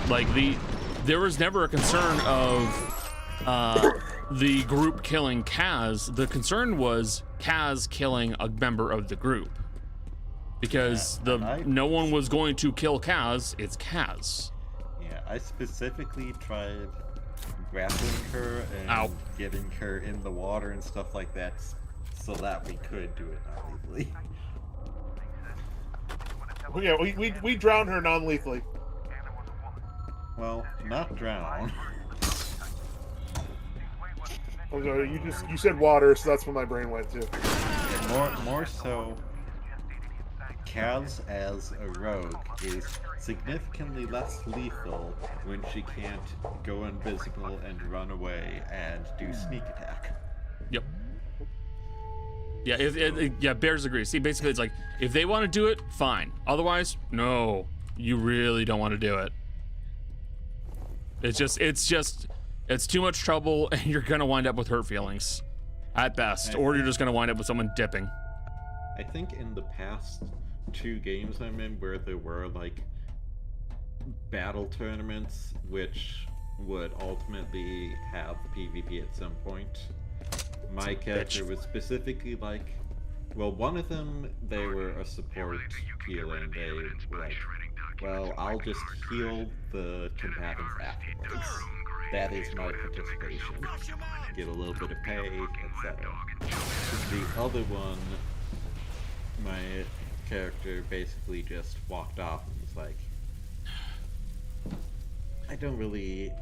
Like there was never a concern of the group killing Kaz. The concern was Kaz killing a member of the group. Because no one was going to kill Kaz, it's Kaz. Yeah, I specifically tried grappling her and getting her in the water and stuff like that so that we could do it non-lethally. Well, yeah, we drowned her non-lethally. Well, not drown. Okay, you said water, so that's where my brain went to. More so, Kaz as a rogue is significantly less lethal when she can't go invisible and run away and do sneak attack. Yep. Yeah, Bears agree. See, basically it's like, if they want to do it, fine. Otherwise, no, you really don't want to do it. It's too much trouble, and you're gonna wind up with hurt feelings at best, or you're just gonna wind up with someone dipping. I think in the past 2 games I'm in where there were like battle tournaments which would ultimately have PvP at some point, my character was specifically like, well, one of them, they were a support healer, and they were like, well, I'll just heal the combatants afterwards. That is my participation. Get a little bit of pay, etc. The other one, my character basically just walked off and was like, I don't really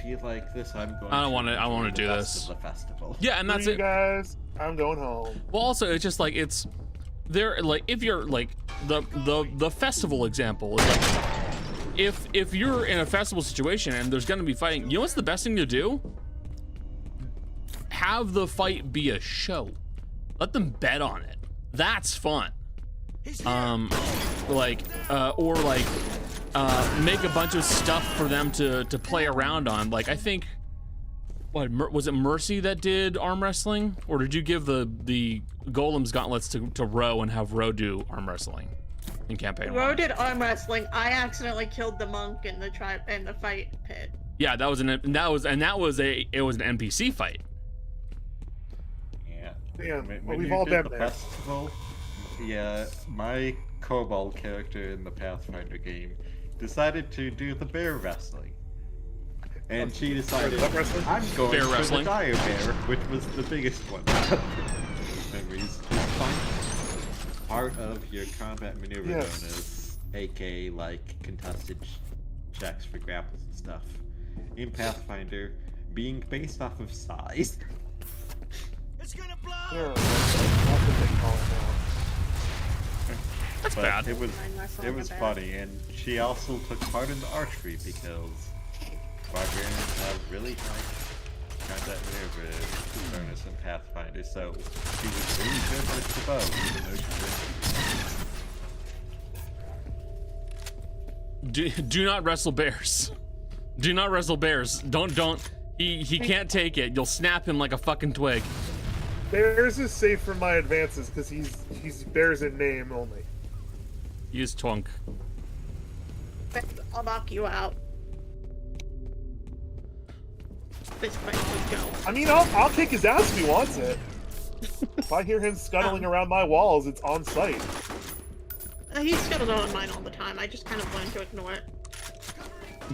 feel like this. I want to do this. The festival. Yeah, and that's it. Guys, I'm going home. Well, also, it's just like, it's there, like, if you're like the festival example is like, if you're in a festival situation and there's gonna be fighting, you know what's the best thing to do? Have the fight be a show. Let them bet on it. That's fun. Make a bunch of stuff for them to play around on. Like, I think What was it? Mercy that did arm wrestling, or did you give the golems gauntlets to Ro and have Ro do arm wrestling in campaign Ro 1? did arm wrestling. I accidentally killed the monk in the fight pit. Yeah, it was an NPC fight. Yeah. Yeah, When well, we've you all did been the there. festival, yeah, my kobold character in the Pathfinder game decided to do the bear wrestling. And she decided, What wrestling? I'm going Bear for wrestling. the dire bear, which was the biggest one. Memories. Part of your combat maneuver Yes. bonus, aka like contested checks for grapples and stuff, in Pathfinder, being based off of size. It's gonna blow. Yeah, that's what they call it now. That's But bad. it was wrestling it was a bear. funny, and she also took part in the archery because barbarians have really high combat maneuver bonus in Pathfinder, so she was really good with the bow, even though she didn't. Do not wrestle bears. Do not wrestle bears. Don't. He can't take it. You'll snap him like a fucking twig. Bears is safe from my advances because he's bears in name only. Use twunk. I'll knock you out. This fight would go. I mean, I'll kick his ass if he wants it. If I hear him scuttling around my walls, it's on sight. He's scheduled on mine all the time. I just kind of learned to ignore it.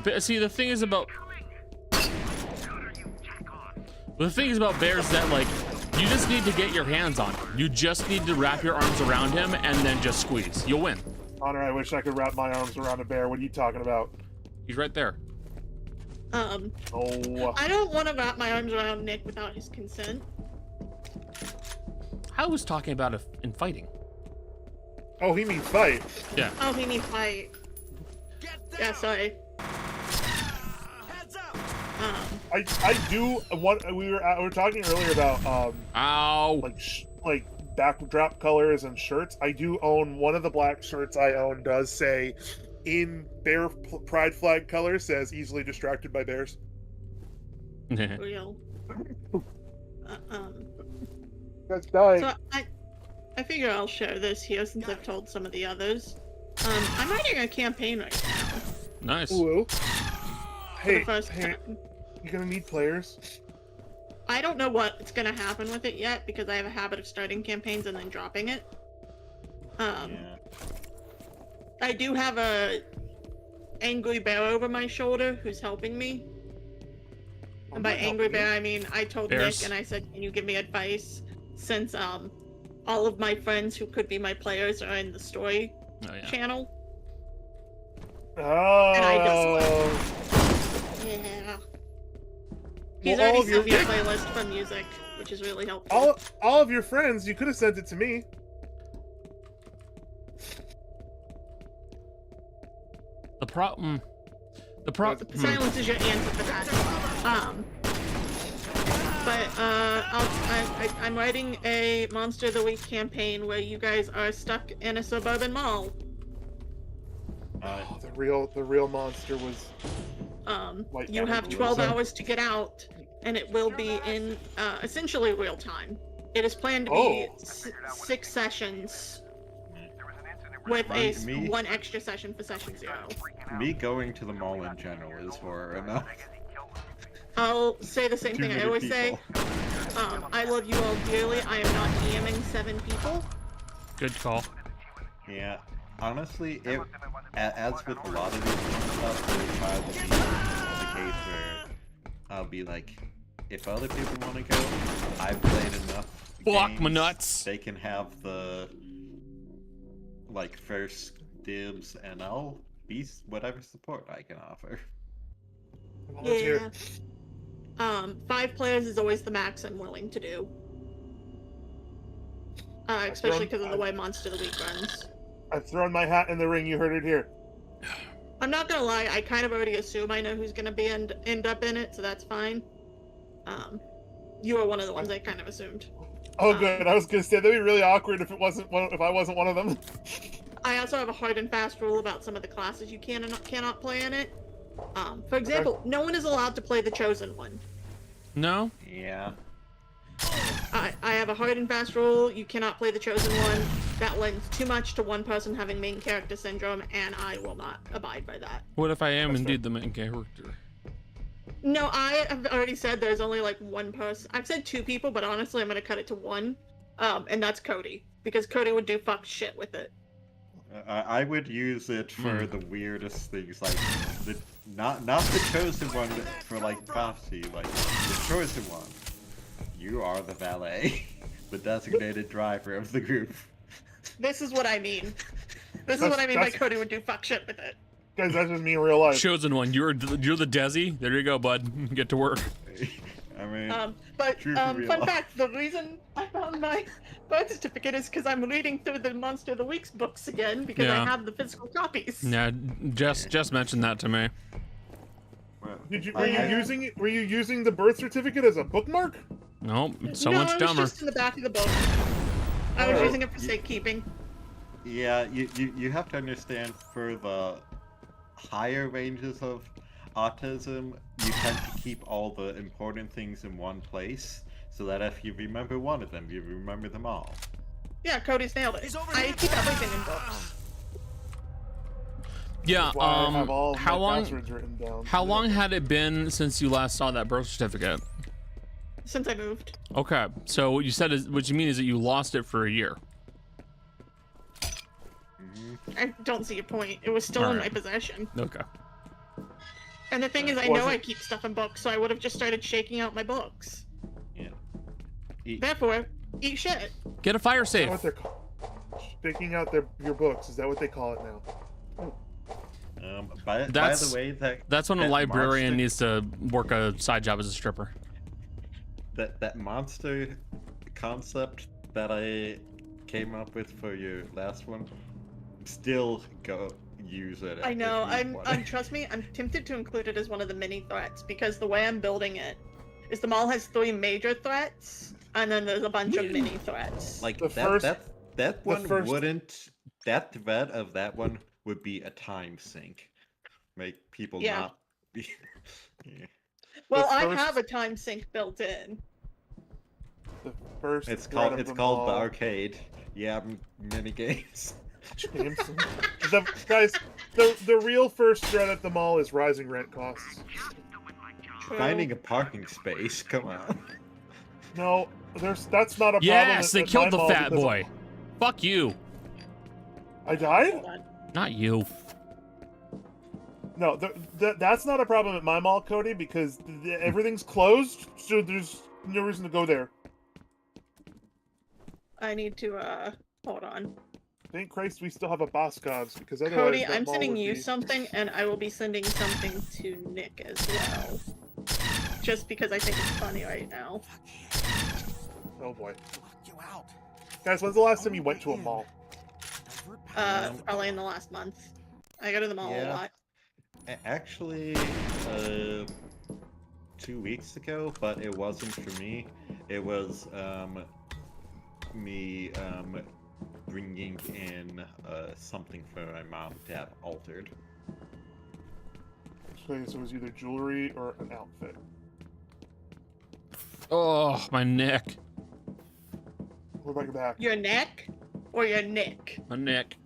But see, the thing is about bears that like you just need to get your hands on him. You just need to wrap your arms around him and then just squeeze. You'll win. Honor, I wish I could wrap my arms around a bear. What are you talking about? He's right there. Oh, I don't want to wrap my arms around Nick without his consent. I was talking about it in fighting. oh, he means fight. Yeah. Oh, he needs fight. Get down. Yeah, sorry. Heads up. I do want. We were talking earlier about Ow. like backdrop colors and shirts. I do own one of the black shirts I own does say in bear pride flag colors says easily distracted by bears. Real. That's dying. So I figure I'll share this here since I've told some of the others. I'm writing a campaign right now. Nice. Ooh. For Hey, the first hey, time. you gonna need players? I don't know what's gonna happen with it yet because I have a habit of starting campaigns and then dropping it. Yeah. I do have a angry bear over my shoulder who's helping me. And by angry bear, I mean I told Bears. Nick and I said, "Can you give me advice?" Since all of my friends who could be my players are in the story Oh yeah. channel. Oh. And I just Yeah. He's Well, all already of your sent me a friends- playlist for music, which is really helpful. all of your friends, you could have sent it to me. The problem. Silence is your answer for that. I'm writing a Monster of the Week campaign where you guys are stuck in a suburban mall. Oh, the real monster was. Like You have Emily 12 said. hours to get out, and it will be in essentially real time. It is planned to be 6 sessions with Me- one extra session for session 0. Me going to the mall in general is horror enough. I'll say the same Too thing I many always say. people. I love you all dearly. I am not DMing 7 people. Good call. Yeah, honestly, as with a lot of these stuff, there's probably the case where I'll be like, if other people want to go, I've played enough Fuck games, my nuts. They can have the like first dibs, and I'll be whatever support I can offer. Volunteer. Yeah. 5 players is always the max I'm willing to do. Especially because of the way Monster of the Week runs. I've thrown my hat in the ring. You heard it here. I'm not gonna lie, I kind of already assume I know who's gonna be end up in it, so that's fine. You were one of the ones I kind of assumed. Oh, good. I was gonna say that'd be really awkward if if I wasn't one of them. I also have a hard and fast rule about some of the classes you can and cannot play in it. For example, no one is allowed to play the Chosen One. No? Yeah. I have a hard and fast rule. You cannot play the Chosen One. That lends too much to one person having main character syndrome, and I will not abide by that. What if I am That's indeed the main character? No, I have already said there's only like one person. I've said two people, but honestly, I'm gonna cut it to one, and that's Cody, because Cody would do fuck shit with it. I would use it for the weirdest things, like not the chosen one for like prophecy, like the chosen one. You are the valet, the designated driver of the group. This is what I mean. This is what I mean by Cody would do fuck shit with it. Guys, that's just me in real life. Chosen one, you're the Desi. There you go, bud. Get to work. I mean, But true for real. fun fact: the reason I found my birth certificate is because I'm reading through the Monster of the Week's books again because I Yeah. have the physical copies. Yeah, just mentioned that to me. well, Were you using the birth certificate as a bookmark? Nope, so no, much it was dumber. just in the back of the book. I was Alright. using it for safekeeping. Yeah, you have to understand, for the higher ranges of autism, you tend to keep all the important things in one place, so that if you remember one of them, you remember them all. Yeah, Cody's nailed it. He's over I here. keep everything in books. Yeah. That's why I have all How my long? passwords written down. How long had it been since you last saw that birth certificate? Since I moved. Okay, so what you said is, what you mean is that you lost it for a year. I don't see your point. It was still in my Alright. possession. Okay. And the thing is, I Was know it- I keep stuff in books, so I would have just started shaking out my books. Yeah. Therefore, eat shit. Get a fire Is that safe. what they're called? Taking out your books. Is that what they call it now? By That's- the way, That's when a that librarian monster- needs to work a side job as a stripper. that monster concept that I came up with for your last one, still go use it. I know. if you want it. Trust me, I'm tempted to include it as one of the mini threats because the way I'm building it is the mall has 3 major threats, and then there's a bunch of mini threats. Like The that first- that one first- wouldn't, that threat of that one would be a time sink. Make people Yeah. not be yeah. well, I first- have a time sink built in. The first. It's threat called of it's them called the all. arcade. Yeah, mini games. James. Guys, the real first threat at the mall is rising rent costs. True. Finding a parking space, come on. No, that's not a problem. Yes, they at killed my the mall fat because of- boy. Fuck you. I died? Hold on. Not you. No, that's not a problem at my mall, Cody, because everything's closed, so there's no reason to go there. I need to, hold on. Thank Christ we still have a Boscov's, because otherwise Cody, that I'm mall sending would you be- something, and I will be sending something to Nick as well. Just because I think it's funny right now. Oh boy. Lock you out. Guys, when's the last time you went to a mall? Probably in the last month. I go to the mall a Yeah. lot. Actually, 2 weeks ago, but it wasn't for me. It was me bringing in something for my mom to have altered. So it was either jewelry or an outfit. Oh, my neck. What about your back? Your neck or your Nick? My neck.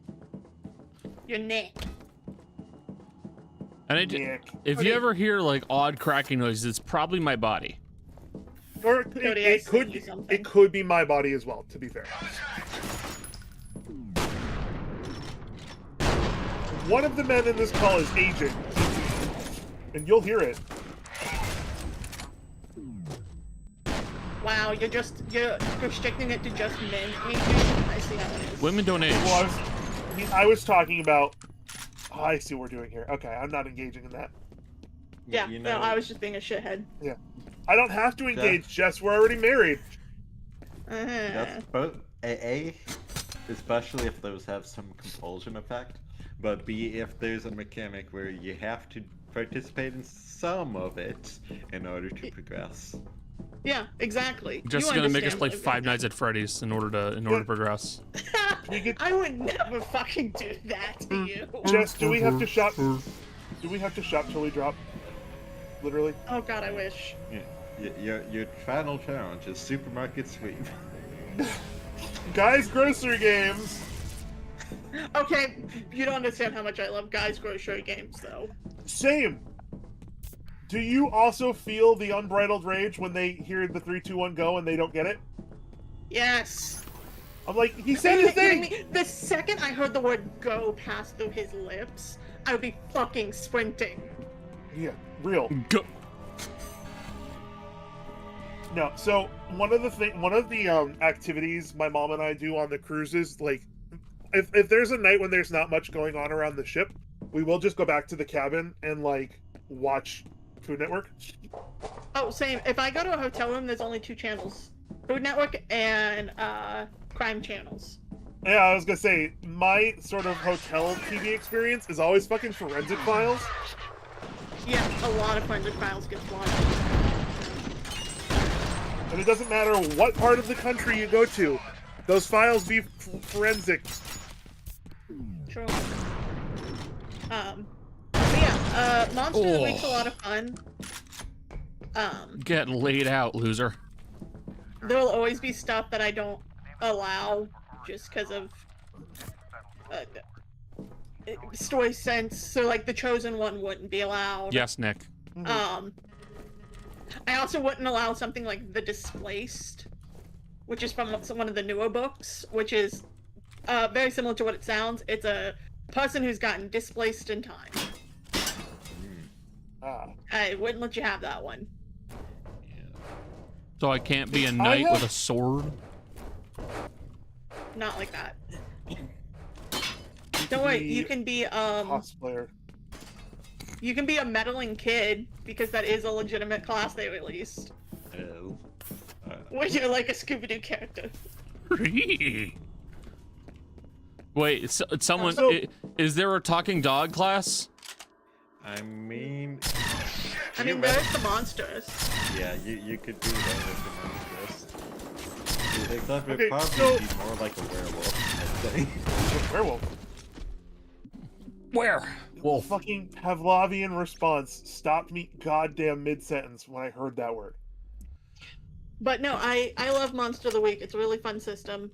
Your neck. And Nick. if you ever hear like odd cracking noises, it's probably my body. Or Cody, I sent you something. it could be my body as well, to be fair. One of the men in this call is aging. And you'll hear it. Wow, you're restricting it to just men aging? I see how it is. Women don't age. Well, I was talking about... Oh, I see what we're doing here. Okay, I'm not engaging in that. Yeah, You no, know, I was just being a shithead. I don't have to engage, Jess. We're already married. that's both A, especially if those have some compulsion effect, but B, if there's a mechanic where you have to participate in some of it in order to progress. Yeah, exactly. Just You gonna make us understand play what I'm Five Nights at Freddy's in order to progress. We get- I would never fucking do that to you. Jess, do we have to shop? Do we have to shop till we drop? Literally. Oh god, I wish. Yeah. Your final challenge is supermarket sweep. Guys, grocery games. Okay, you don't understand how much I love guys' grocery games, though. Same. Do you also feel the unbridled rage when they hear the 3, 2, 1 go and they don't get it? Yes. I'm like, he said his Kidding thing. me? The second I heard the word "go" pass through his lips, I would be fucking sprinting. Yeah, real. Go. No, so one of the activities my mom and I do on the cruises, like, if there's a night when there's not much going on around the ship, we will just go back to the cabin and like watch Food Network. Oh, same. If I go to a hotel room, there's only 2 channels: Food Network and crime channels. Yeah, I was gonna say my sort of hotel TV experience is always fucking Forensic Files. Yeah, a lot of Forensic Files gets watched. And it doesn't matter what part of the country you go to, those files be forensic. True. But yeah, Monster of the Week's a lot of fun. Get laid out, loser. There will always be stuff that I don't allow just because of story sense. So, like, The Chosen One wouldn't be allowed. Yes, Nick. I also wouldn't allow something like The Displaced, which is from one of the newer books, which is very similar to what it sounds. It's a person who's gotten displaced in time. I wouldn't let you have that one. So I can't be a knight with a sword? Not like that. Don't worry, you can be cosplayer. You can be a meddling kid, because that is a legitimate class they released. Oh. Where you're like a Scooby-Doo character. Wait, someone... is there a talking dog class? I mean... there's the monsters. Yeah, you could do that with the monsters. Except Okay, it'd probably be more like a werewolf, I think. Werewolf. Where? Wolf. Fucking Pavlovian response stopped me goddamn mid-sentence when I heard that word. But no, I love Monster of the Week. It's a really fun system.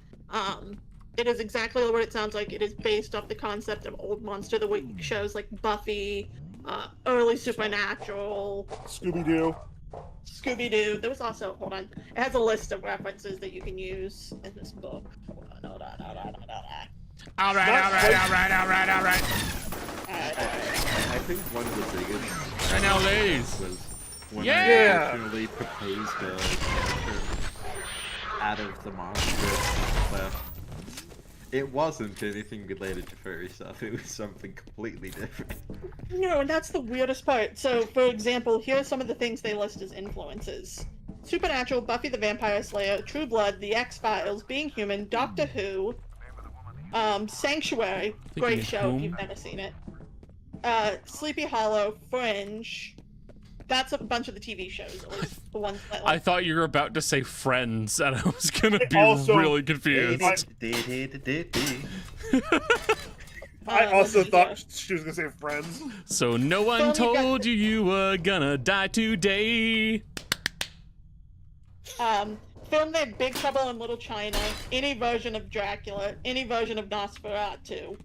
It is exactly what it sounds like. It is based off the concept of old Monster of the Week shows like Buffy, early Supernatural, Scooby-Doo. Scooby-Doo. There was also, hold on, it has a list of references that you can use in this book. Hold on. All right. I think one of the biggest I know, ladies. was when Yeah! I originally proposed a character out of the monster class. It wasn't anything related to furry stuff, it was something completely different. No, and that's the weirdest part. So, for example, here are some of the things they list as influences: Supernatural, Buffy the Vampire Slayer, True Blood, The X-Files, Being Human, Doctor Who, Sanctuary, great show if you've never seen it, Sleepy Hollow, Fringe. That's a bunch of the TV shows, at least the ones that, like... I thought you were about to say Friends, and I was gonna be Also- really confused. I also thought she was gonna say Friends. So no one Phone, you got- told you you were gonna die today. Film they Big Trouble in Little China, any version of Dracula, any version of Nosferatu,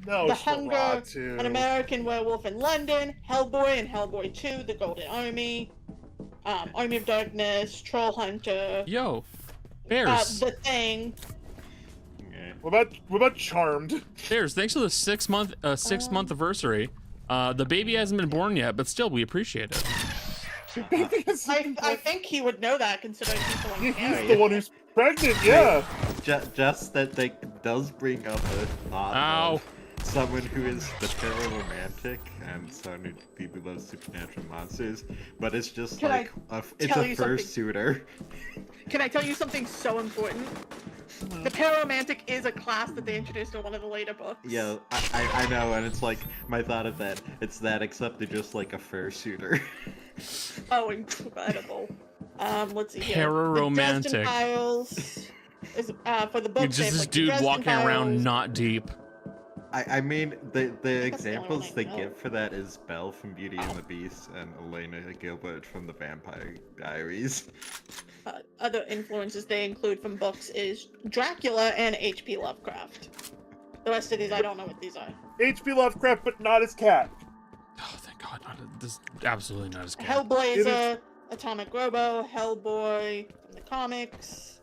No, The Hunger, Nosferatu. An American Werewolf in London, Hellboy and Hellboy 2, The Golden Army, Army of Darkness, Troll Hunter, Yo, Bears. The Thing. What about Charmed? Bears, thanks for the 6 month anniversary. The baby hasn't been born yet, but still, we appreciate it. I think he would know that, considering he's the one who He's carried the it. one who's pregnant, yeah. Just that they does bring up a thought Ow. of someone who is the pararomantic and someone who loves supernatural monsters, but it's just Can like it's tell a you something? fursuiter. Can I tell you something so important? The pararomantic is a class that they introduced in one of the later books. Yeah, I know, and it's like my thought of that. It's that, except they're just like a fursuiter. Oh, incredible. Let's see here. Pararomantic. The Dresden Files is, for the book. You're just this dude walking around not deep. I mean, the that's the only examples one I they know. give for that is Belle from Beauty and the Beast and Elena Gilbert from the Vampire Diaries. Other influences they include from books is Dracula and H.P. Lovecraft. The rest of these, I don't know what these are. H.P. Lovecraft, but not his cat. Oh, thank God! This absolutely not as cat. Hellblazer, Atomic Robo, Hellboy from the comics,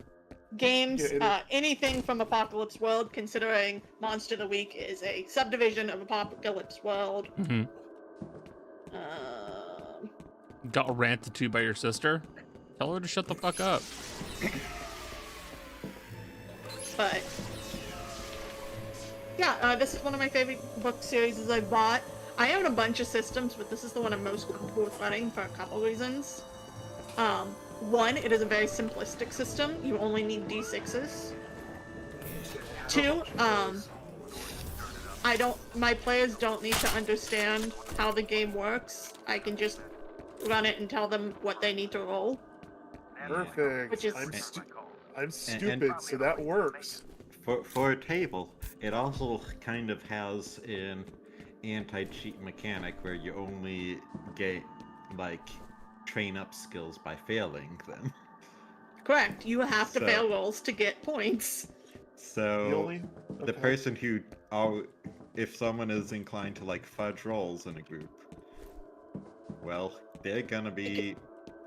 games, Yeah, anything from Apocalypse World, considering Monster of the Week is a subdivision of Apocalypse World. Mm-hmm. Um, Got ranted to by your sister? Tell her to shut the fuck up. but yeah, this is one of my favorite book series I bought. I own a bunch of systems, but this is the one I'm most comfortable with running for a couple reasons. One, it is a very simplistic system. You only need D6s. Two, my players don't need to understand how the game works. I can just run it and tell them what they need to roll. Perfect. Which is- I'm stupid, so that works. For a table, it also kind of has an anti-cheat mechanic where you only get, like, train up skills by failing them. Correct. You have to So- fail rolls to get points. So, the Okay. person who, if someone is inclined to, like, fudge rolls in a group, well, they're gonna be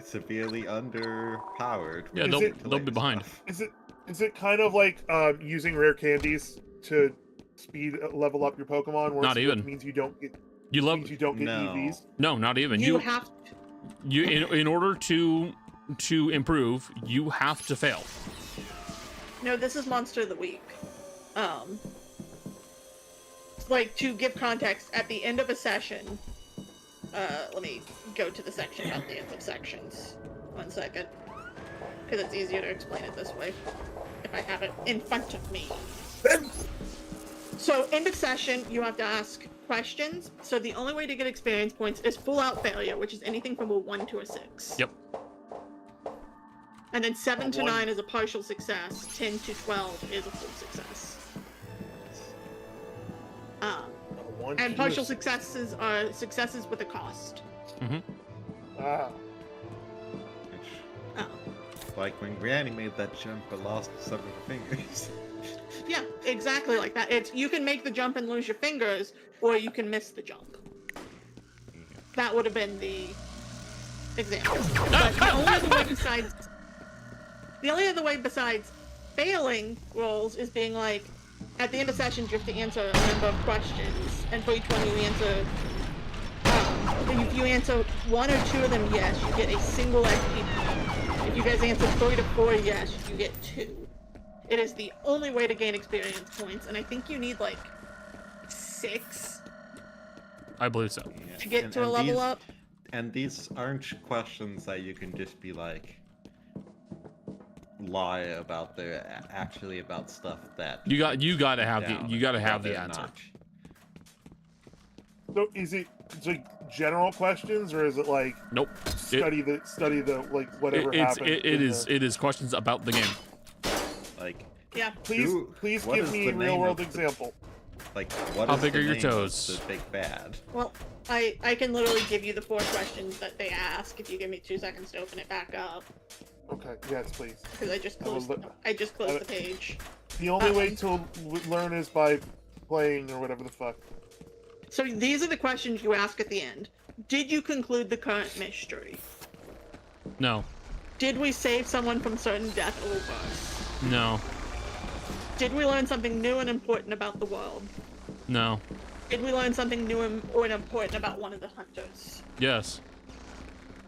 severely underpowered. Yeah, with they'll- later they'll be behind. stuff. Is it kind of like using rare candies to level up your Pokemon? Where Not it even. means you don't get You love means you don't get No. EVs. no, not even. You have In order to improve, you have to fail. No, this is Monster of the Week. Like, to give context, at the end of a session, let me go to the section about the end of sections. 1 second. Because it's easier to explain it this way, if I have it in front of me. So, end of session, you have to ask questions. So the only way to get experience points is full-out failure, which is anything from a 1 to a 6. Yep. And then 7 to One. 9 is a partial success. 10 to 12 is a full success. And partial successes are successes with a cost. Ah, Which, Oh. like when Granny made that jump but lost some of her fingers. Yeah, exactly like that. It's you can make the jump and lose your fingers, or you can miss the jump. That would have been the example. But the only other way besides failing rolls is being like, at the end of sessions you have to answer a number of questions, and for each one you answer, if you answer 1 or 2 of them yes, you get a single XP point. If you guys answer 3 to 4 yes, you get 2. It is the only way to gain experience points, and I think you need like 6 I believe so. Yeah. to get to a level up. And these aren't questions that you can just be like lie about. They're actually about stuff that You gotta have down, the they're answer. not. so is it like general questions, or is it like Nope. study the like whatever happened? It is questions about the game. Like, Yeah. Please what give is me a the real name world of the- example. like what How is big the are your name of toes? The big bad. Well, I can literally give you the 4 questions that they ask if you give me 2 seconds to open it back up, Okay, yes, please. because I just I will closed look- the page. The only way to learn is by playing or whatever the fuck. So these are the questions you ask at the end. Did you conclude the current mystery? No. Did we save someone from certain death or worse? No. Did we learn something new and important about the world? No. Did we learn something new and important about one of the hunters? Yes.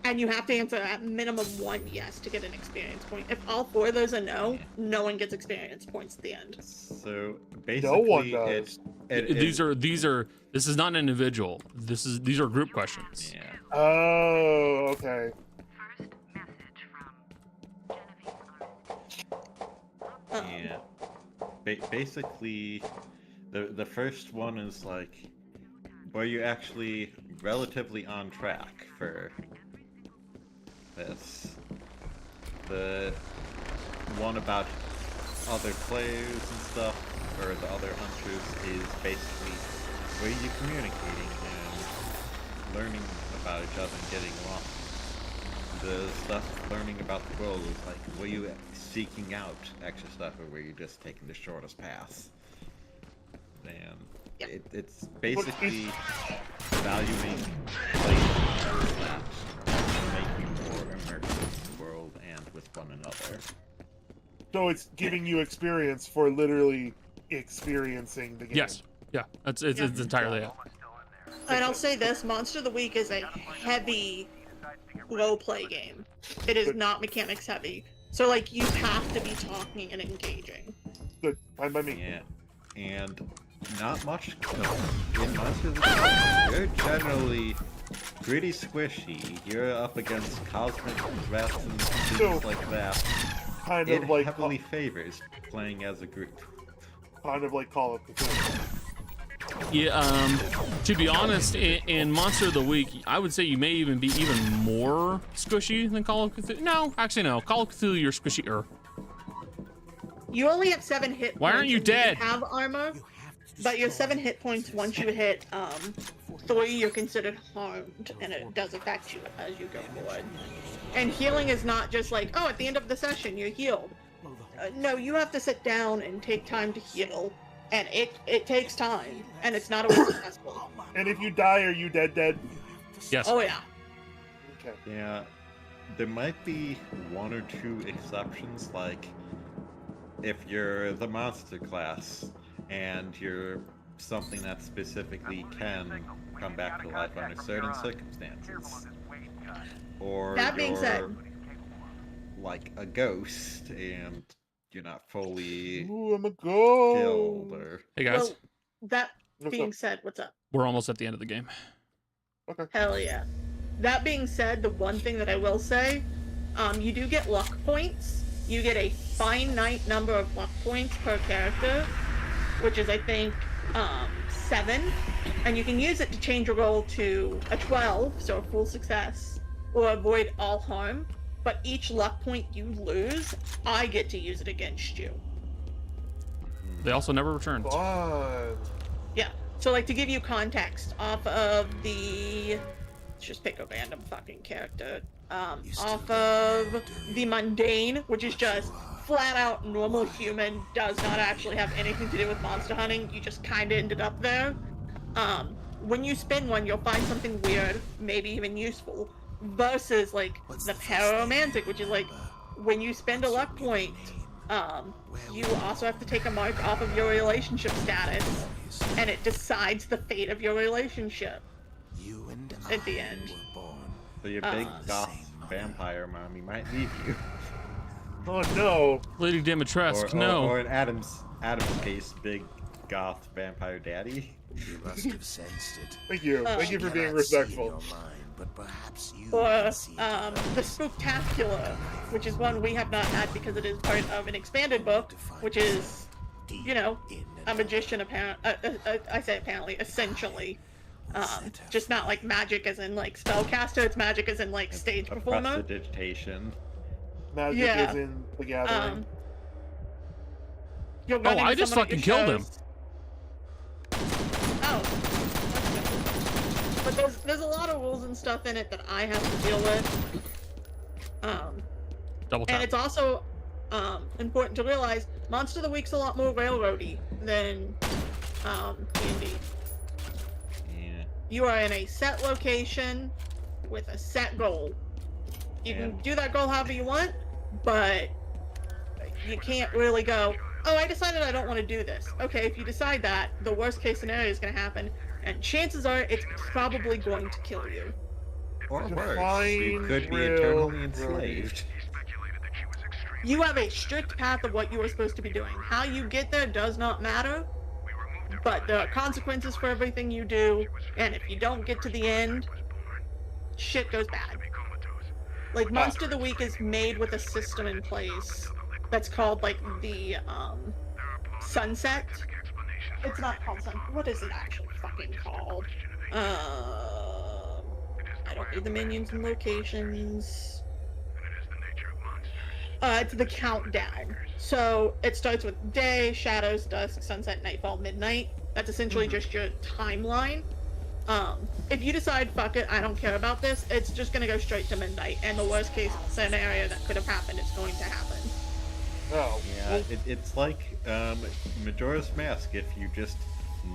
And you have to answer at minimum 1 yes to get an experience point. If all 4 of those are no, no one gets experience points at the end. So basically, one does. This is not an individual. These are group questions. yeah. Oh, okay. First message from Genevieve. Yeah. Basically, the first one is like, were you actually relatively on track for this? The one about other players and stuff, or the other hunters is basically where you're communicating and learning about each other and getting along. The stuff learning about the world is like where you seeking out extra stuff or where you're just taking the shortest path. And it's basically valuing places that make you more immersive in the world and with one another. So it's giving you experience for literally experiencing the game. Yes. Yeah. It's entirely it. And I'll say this, Monster of the Week is a heavy role-play game. It is not mechanics heavy. So, like, you have to be talking and engaging. Good. Fine by me. Yeah, and not much in Monster of the Week. You're generally pretty squishy. You're up against cosmic threats and things like that. Kind It of like heavily favors playing as a group. kind of like Call of Cthulhu. Yeah, to be honest, in Monster of the Week, I would say you may even be even more squishy than Call of Cthulhu. No, actually no. Call of Cthulhu, you're squishier. You only have 7 hit points. Why aren't you and dead? You have armor, but your 7 hit points, once you hit 3, you're considered harmed, and it does affect you as you go forward. And healing is not just like, oh, at the end of the session, you're healed. No, you have to sit down and take time to heal, and it takes time, and it's not always successful. And if you die, are you dead? Yes. Oh yeah. Okay. Yeah, there might be 1 or 2 exceptions, like if you're the monster class and you're something that specifically can come back to life under certain circumstances. Or That being you're said, like a ghost and you're not fully Ooh, I'm a ghost. killed or Hey guys, well, that What's being up? said, what's up? we're almost at the end of the game. Hell yeah. That being said, the one thing that I will say, you do get luck points. You get a finite number of luck points per character, which is, I think, 7. And you can use it to change your roll to a 12, so a full success, or avoid all harm. But each luck point you lose, I get to use it against you. They also never return. Fun. Yeah. So, like, to give you context, off of the... Let's just pick a random fucking character. Off of the Mundane, which is just flat out normal human, does not actually have anything to do with monster hunting. You just kind of ended up there. When you spin one, you'll find something weird, maybe even useful, versus, like, the Pararomantic, which is, like, when you spend a luck point, you also have to take a mark off of your relationship status, and it decides the fate of your relationship at the end. so your big goth vampire mommy might leave you. Oh no. Lady Dimitrescu, Or no. in Adam's case, big goth vampire daddy. You must have sensed it. Thank you. Thank you for being Cannot see in respectful. your mind, but perhaps you Or, can see it the Spooktacular, which is one we have not had because it is part of an expanded book, which is, you know, a magician, I say apparently, essentially. Just not like magic as in like spellcaster, it's magic as in like stage A performer. prestidigitation. Magic Yeah. is in the gathering. You're running I with just someone at fucking your killed him. shows. Oh. But there's a lot of rules and stuff in it that I have to deal with. Double And tap. it's also important to realize Monster of the Week's a lot more railroady than D&D. Yeah. You are in a set location with a set goal. You can do that goal however you want, but you can't really go, oh, I decided I don't want to do this. Okay, if you decide that, the worst case scenario is going to happen, and chances are it's probably going to kill you. Or worse, Define you could be real eternally roadies. enslaved. You have a strict path of what you are supposed to be doing. How you get there does not matter, but there are consequences for everything you do, and if you don't get to the end, shit goes bad. Like, Monster of the Week is made with a system in place that's called, like, the, Sunset. It's not called Sunset. What is it actually fucking called? I don't need the minions and locations. It's the countdown. So it starts with day, shadows, dusk, sunset, nightfall, midnight. That's essentially just your timeline. If you decide, fuck it, I don't care about this, it's just gonna go straight to midnight, and the worst case scenario that could have happened is going to happen. Oh. Yeah, it's like Majora's Mask. If you just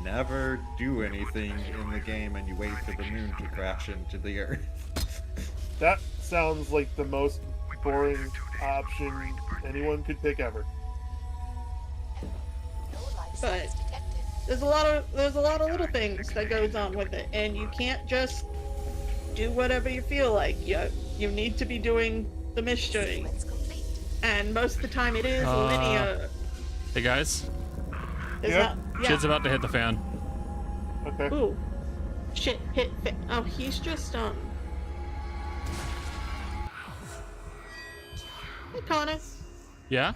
never do anything in the game and you wait for the moon to crash into the earth. That sounds like the most boring option anyone could pick ever. But there's a lot of little things that goes on with it, and you can't just do whatever you feel like. You need to be doing the mystery, and most of the time it is linear. Hey guys, Yeah? shit's about to hit the fan. Okay. Ooh, shit hit. Oh, he's just Hey Connor, Yeah?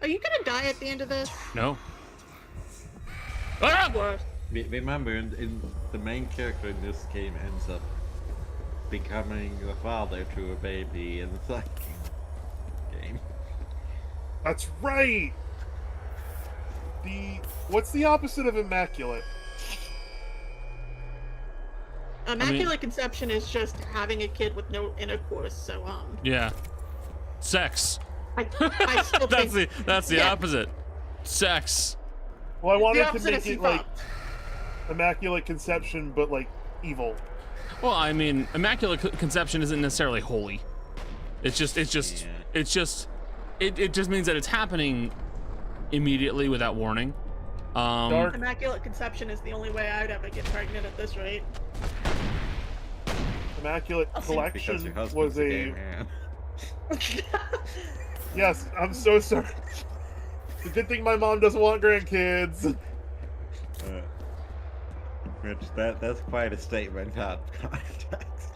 are you gonna die at the end of this? No. Ah! Or Remember, in the main character in this game ends up becoming the father to a baby in the second game. That's right! What's the opposite of immaculate? immaculate conception is just having a kid with no intercourse. So Yeah. Sex. I still think That's the Yeah. opposite. Sex. Well, I the wanted to opposite make is it like immaculate conception, but like evil. Well, I mean, immaculate conception isn't necessarily holy. It just means that it's happening immediately without warning. Dark. immaculate conception is the only way I'd ever get pregnant at this rate. Immaculate Because collection your husband's was a gay a. man. Yes, I'm so sorry. It's a good thing my mom doesn't want grandkids. Which that's quite a statement out of context.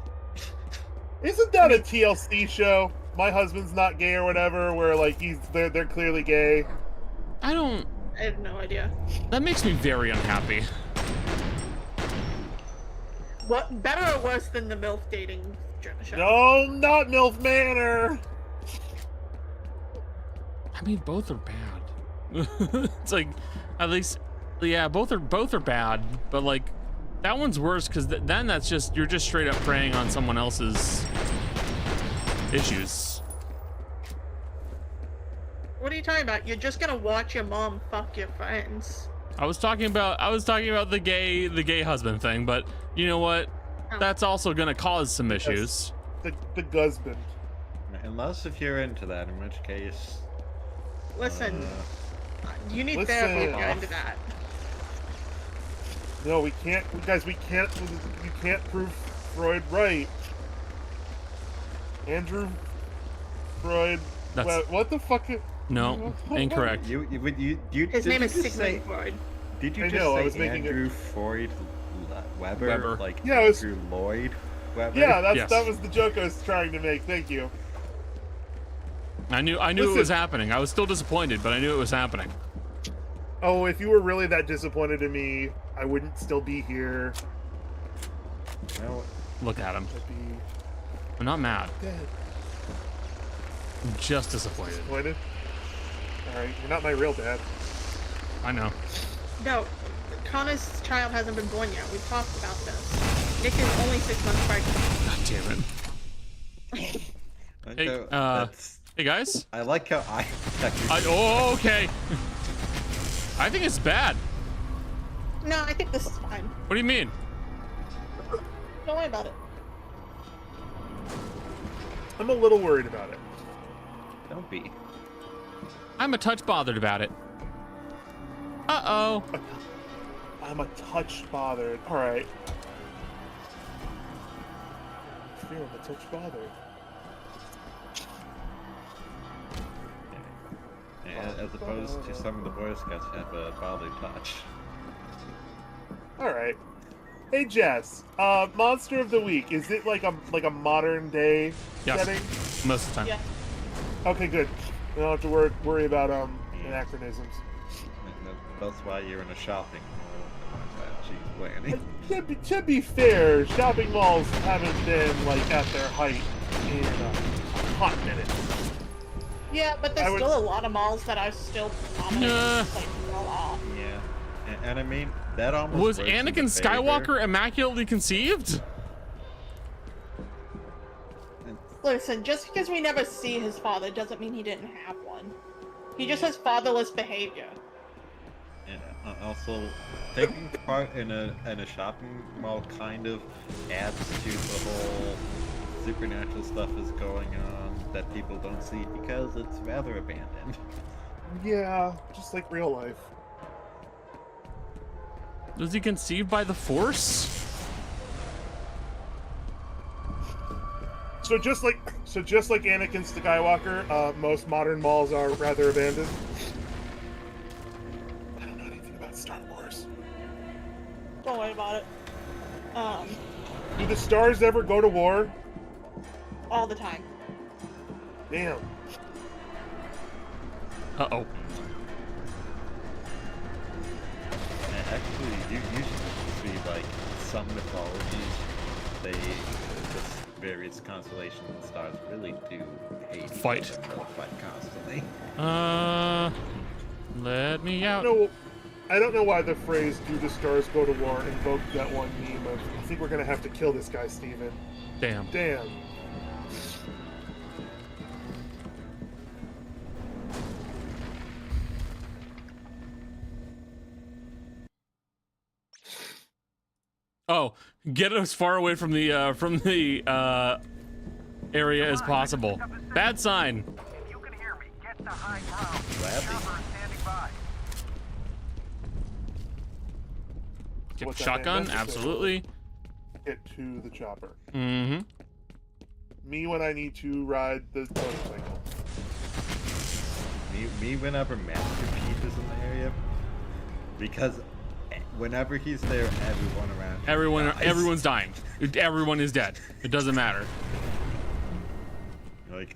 Isn't that a TLC show? My husband's not gay or whatever, where like they're clearly gay. I don't. I have no idea. That makes me very unhappy. What better or worse than the MILF dating show? No, not MILF Manor. I mean, both are bad. It's like, at least, yeah, both are bad. But like, that one's worse because then that's just you're just straight up preying on someone else's issues. What are you talking about? You're just gonna watch your mom fuck your friends. I was talking about the gay husband thing, but you know what? Oh. That's also gonna cause some issues. The husband. Unless if you're into that, in which case. Listen, you need listen. therapy if you're into that. No, we can't, guys. We can't. You can't prove Freud right. Andrew Freud. What the fuck? No, incorrect. You His name is just say- Sigmund Freud. Did you I just know, I say was making it- Andrew Freud Weber? Weber. Like Yeah, it was- Andrew Lloyd Weber? Yeah, Yes. that was the joke I was trying to make. Thank you. I knew it Listen. was happening. I was still disappointed, but I knew it was happening. Oh, if you were really that disappointed in me, I wouldn't still be here. No, Look at him. I'd be I'm not mad. dead. I'm just disappointed. Disappointed? Alright, you're not my real dad. I know. No, Connor's child hasn't been born yet. We've talked about this. Nick is only 6 months pregnant. God damn it. okay, Hey, that's, Hey guys. I like how Oh, okay. I think it's bad. No, I think this is fine. What do you mean? Don't worry about it. I'm a little worried about it. Don't be. I'm a touch bothered about it. Uh-oh. I'm a touch bothered. Alright. I'm a touch bothered. As opposed to some of the Boy Scouts have a fatherly touch. Alright. Hey Jess, Monster of the Week, is it like a modern day Yes. setting? Most of the time. Yeah. Okay, good. We don't have to worry about anachronisms. That's why you're in a shopping mall that she's planning. To be fair, shopping malls haven't been like at their height in a hot minute. Yeah, but there's I would- still a lot of malls that are still prominent. Nah. Like, a lot. Yeah, and I mean that almost Was works in Anakin the favor. Skywalker immaculately conceived? Listen, just because we never see his father doesn't mean he didn't have one. He just has fatherless behavior. And also, taking part in a shopping mall kind of adds to the whole supernatural stuff is going on that people don't see because it's rather abandoned. Yeah, just like real life. Was he conceived by the Force? So just like Anakin Skywalker, most modern malls are rather abandoned. I don't know anything about Star Wars. Don't worry about it. Do the stars ever go to war? All the time. Damn. Uh-oh. And actually, you should see like some mythologies, this various constellations and stars really do hate each Fight. other and fight constantly. Let me out. No, I don't know why the phrase "Do the stars go to war" invoked that one meme of "I think we're gonna have to kill this guy, Steven." Damn. Damn. Oh, get as far away from the area as possible. Bad sign. If you can hear me, get to high ground. Gladly. Chopper is standing by. Get What's that shotgun, name? absolutely. Get to the chopper. Mm-hmm. Me when I need to ride the motorcycle. Me whenever Master Chief is in the area, because whenever he's there, everyone around dies. Everyone's dying. Everyone is dead. It doesn't matter. Like,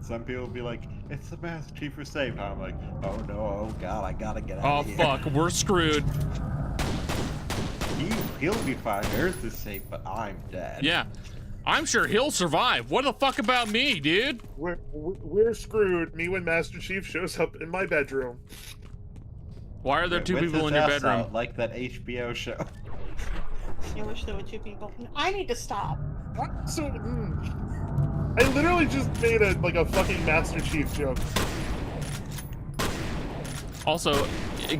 some people will be like, "It's the Master Chief, we're safe." I'm like, "Oh no, oh god, I gotta get out Oh of here." fuck, we're screwed. He'll be fine. Earth is safe, but I'm dead. Yeah. I'm sure he'll survive. What the fuck about me, dude? We're screwed. Me when Master Chief shows up in my bedroom. Why are there two With people his in your ass bedroom? out, like that HBO show. I wish there were two people. I need to stop. So, I literally just made a fucking Master Chief joke. Also,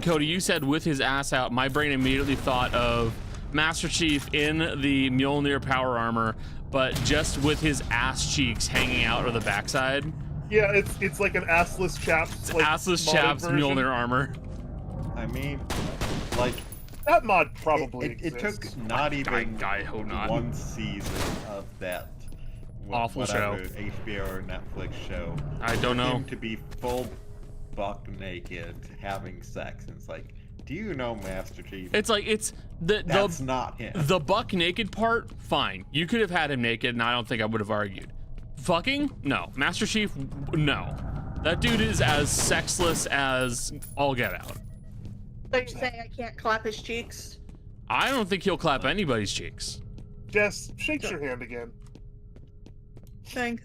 Cody, you said with his ass out. My brain immediately thought of Master Chief in the Mjolnir power armor, but just with his ass cheeks hanging out of the backside. Yeah, it's like an assless chap's like Assless modded chaps version. Mjolnir armor. I mean, like, That mod probably it exists. took not even I hope not. one season of that Awful show. whatever HBO or Netflix show. I don't for know. him to be full buck naked having sex, and it's like, do you know Master Chief? It's like That's not him. the buck naked part. Fine, you could have had him naked, and I don't think I would have argued. Fucking no, Master Chief, no. That dude is as sexless as all get out. So you're saying I can't clap his cheeks? I don't think he'll clap anybody's cheeks. Jess, shakes your hand again. Thanks.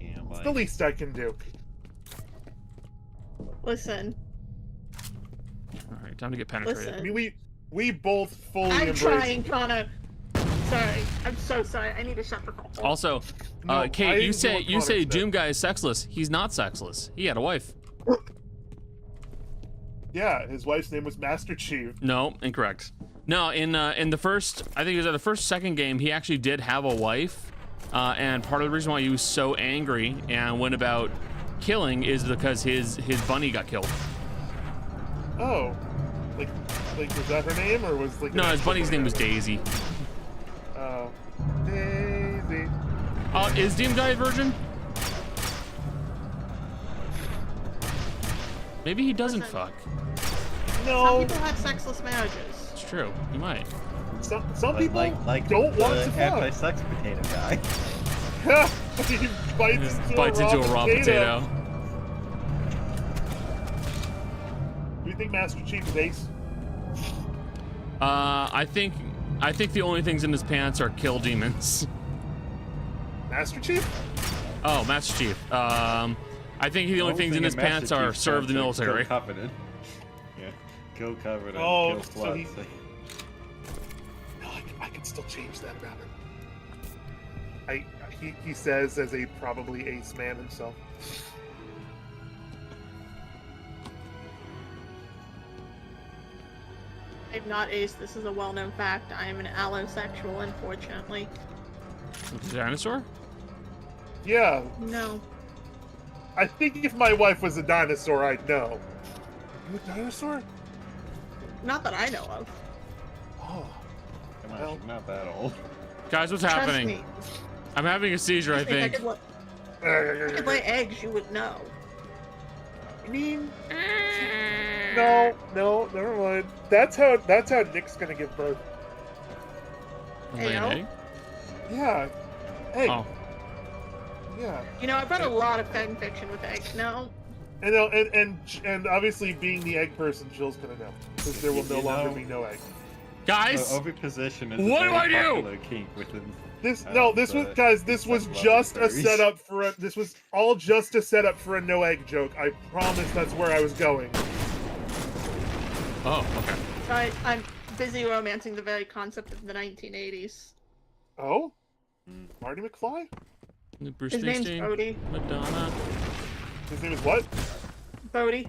Yeah, It's like, the least I can do. Listen, All right, time to get penetrated. Listen. I mean, we both fully I'm embrace. trying, Connor. Sorry, I'm so sorry. I need to shut the fuck up. Also, No, I Kate, you didn't say want you say Connor to Doom guy is sexless. He's not sexless. He had a wife. Yeah, his wife's name was Master Chief. No, incorrect. No, in the first, I think it was the first second game, he actually did have a wife, and part of the reason why he was so angry and went about killing is because his bunny got killed. Oh, like was that her name or was like? No, an his actual bunny's name was bunny? Daisy. Oh, Daisy. Is Doom guy a virgin? Maybe he doesn't Listen. fuck. Some No, people have sexless marriages. It's true. He might. some people like don't want the to fuck. anti-sex potato guy. He bites, Bites into a raw potato. Do you think Master Chief is ace? I think the only things in his pants are kill demons. Master Chief? Oh, Master Chief. I think the only things in his pants are serve the military. Kill Covenant. Yeah, kill Covenant, Oh, kill so Flood. he- No, I can still change that about him. He says as a probably ace man himself. I'm not ace. This is a well-known fact. I am an allosexual, unfortunately. Dinosaur? Yeah, No. I think if my wife was a dinosaur, I'd know. You a dinosaur? Not that I know of. Oh, Come on, Well- she's not that old. Guys, what's Trust happening? me. I'm having a seizure, I Trust me, if think. I could lay eggs, you would know. I mean, no, never mind. That's how Nick's gonna give birth. Lay an Ayo. egg? Yeah, egg. Oh. Yeah, You know, I've read a lot of fan fiction with eggs. No. and obviously being the egg person, Jill's gonna know because there will no You longer know- be no egg. Guys, Oviposition is what a do very I do? popular kink within. This I no, don't, this was uh, guys. This was sex just a loving furries. setup for a. This was all just a setup for a no egg joke. I promise that's where I was going. oh, okay. I'm busy romancing the very concept of the 1980s. Oh, Marty McFly. Bruce His name's Springsteen, Bodhi. Madonna, His name is what? Bodhi.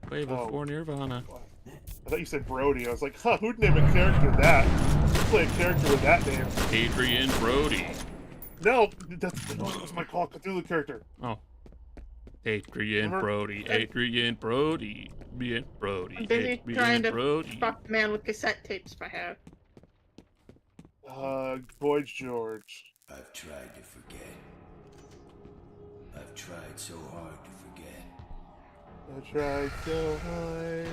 way Oh. before Nirvana. I thought you said Brody. I was like, huh, who'd name a character that? Who'd play a character with that name? Adrian Brody. No, that's my Call of Cthulhu character. Oh. Adrian Remember- Brody. Adrian Brody. Brody. I'm busy Adrian trying to Brody. fuck the man with cassette tapes for hair. Boy George. I've tried to forget. I've tried so hard to forget. I tried so hard.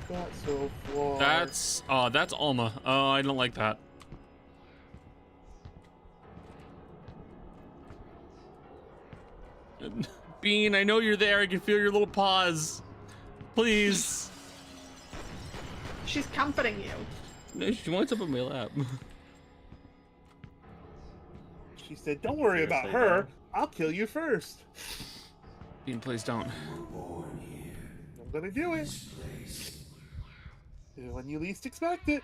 Got so far. That's Alma. Oh, I don't like that. Bean, I know you're there. I can feel your little paws. Please. She's comforting you. No, she wants up on my lap. She said, don't worry Yes, about I her. know. I'll kill you first. Bean, please don't. I'm gonna do it. When you least expect it.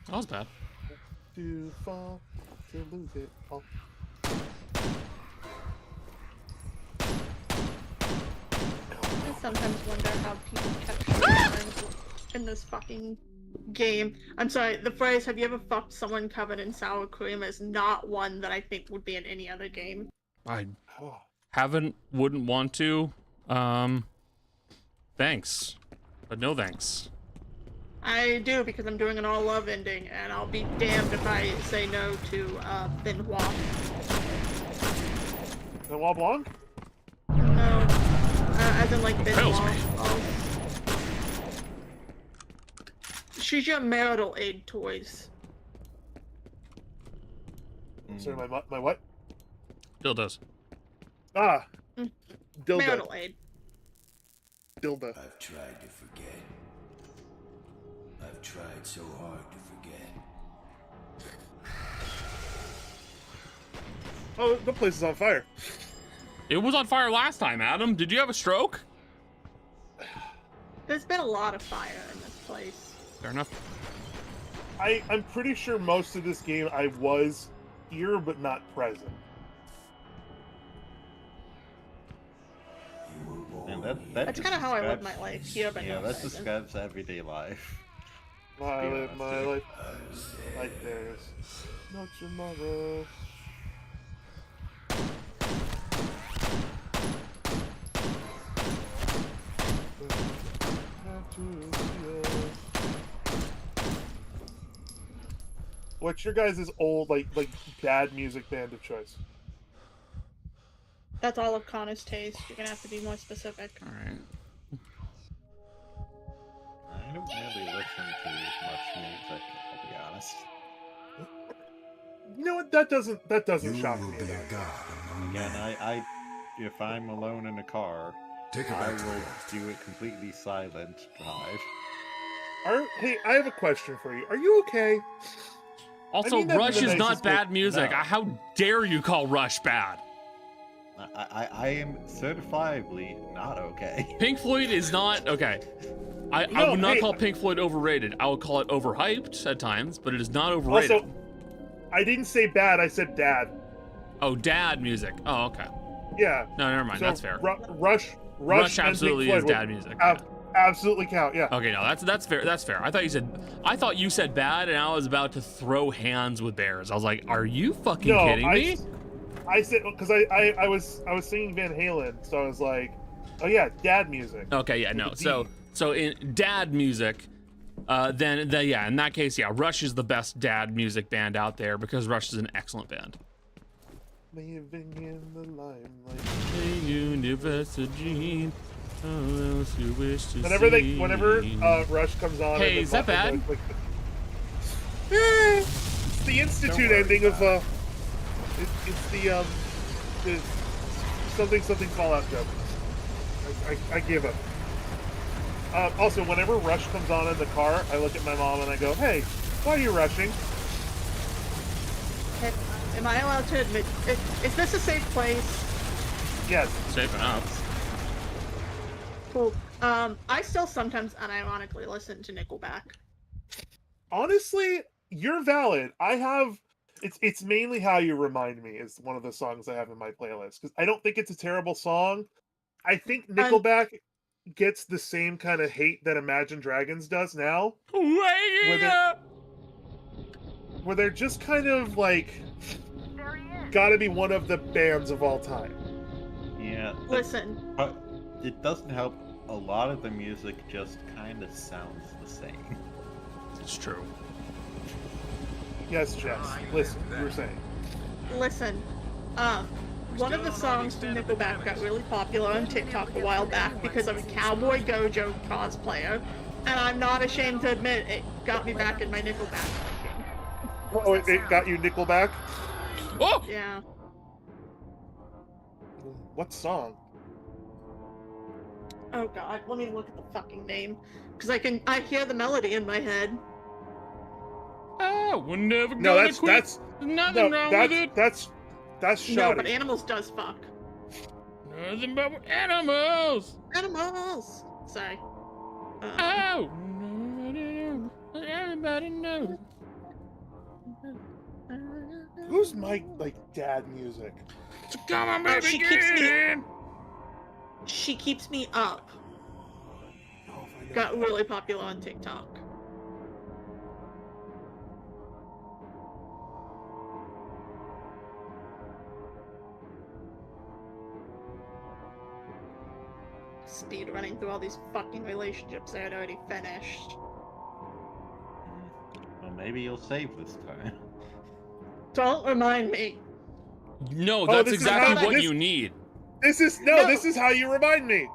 That was bad. To fall, to lose it all. I sometimes wonder how people catch in this fucking game. I'm sorry, the phrase, have you ever fucked someone covered in sour cream, is not one that I think would be in any other game. I Oh. wouldn't want to. Thanks. But no thanks. I do, because I'm doing an all-love ending, and I'll be damned if I say no to Benoit. Benoit Blanc? No. As in, like, Compels Benoit. me. Oh. She's your marital aid toys. Sorry, my what? Dildos. Ah. Mm. Dildo. Marital aid. Dildo. I've tried to forget. I've tried so hard to forget. Oh, the place is on fire. It was on fire last time, Adam. Did you have a stroke? There's been a lot of fire in this place. Fair enough. I'm pretty sure most of this game I was here but not present. And that That's kind of how I live describes- my life here, but Yeah, not that present. describes everyday life. I be live honest my here. life like there's no tomorrow. What's your guys' old like bad music band of choice? That's all of Connor's taste. You're gonna have to be more specific. All right. I don't really listen to much music, I'll be honest. You know what? That doesn't You shock will me. be About a it. god among Again, men. I if I'm alone in a car, Take it I back to the will loft. do it completely silent drive. Hey, I have a question for you. Are you okay? Also, mean that in Rush the is not nicest way. bad music. No. How dare you call Rush bad? I am certifiably not okay. Pink Floyd is not okay. I No, would not hey, call Pink Floyd overrated. I would call it overhyped at times, but it is not overrated. Also, I didn't say bad. I said dad. Oh, dad music. Oh, okay. Yeah. No, never mind. So That's fair. Rush Rush and absolutely Pink is Floyd dad would music. Yeah. absolutely count. Yeah. Okay, no, that's fair. That's fair. I thought you said bad, and I was about to throw hands with bears. I was like, are you fucking No, kidding me? I said because I was singing Van Halen, so I was like, oh yeah, dad music. Okay, yeah, With no. a D. So in dad music, then yeah, in that case, yeah, Rush is the best dad music band out there because Rush is an excellent band. Living in the limelight. Whenever Rush comes on. Hey, and is that bad? It's the Institute ending of it's the something Fallout joke. I give up. Also, whenever Rush comes on in the car, I look at my mom and I go, "Hey, why are you rushing?" Am I allowed to admit? Is this a safe place? Yes. Safe enough. Cool. I still sometimes unironically listen to Nickelback. Honestly, you're valid. I have. It's mainly How You Remind Me is one of the songs I have in my playlist because I don't think it's a terrible song. I think Nickelback gets the same kind of hate that Imagine Dragons does now, where they're just kind of like gotta be one of the bands of all time. Yeah. Listen. But it doesn't help. A lot of the music just kind of sounds the same. It's true. Yes, Jess. Listen, you were saying. Listen. One of the songs from Nickelback got really popular on TikTok a while back because I'm a Cowboy Gojo cosplayer, and I'm not ashamed to admit it got me back in my Nickelback. Oh, it got you Nickelback? Oh! Yeah. What song? Oh god, let me look at the fucking name. Because I hear the melody in my head. Oh, we're never No, gonna that's quit. that's There's nothing wrong with it. that's shoddy. No, but Animals does fuck. Nothing but animals. Animals! Sorry. Oh, everybody knows. Who's my dad music? So come on, baby, she get keeps me- in. She Keeps Me Up. Oh, if I know. Got really popular on TikTok. Speed running through all these fucking relationships I had already finished. Well, maybe you'll save this time. Don't remind me. No, Oh, that's this is exactly how- what this- you need. This is No. This is How You Remind Me.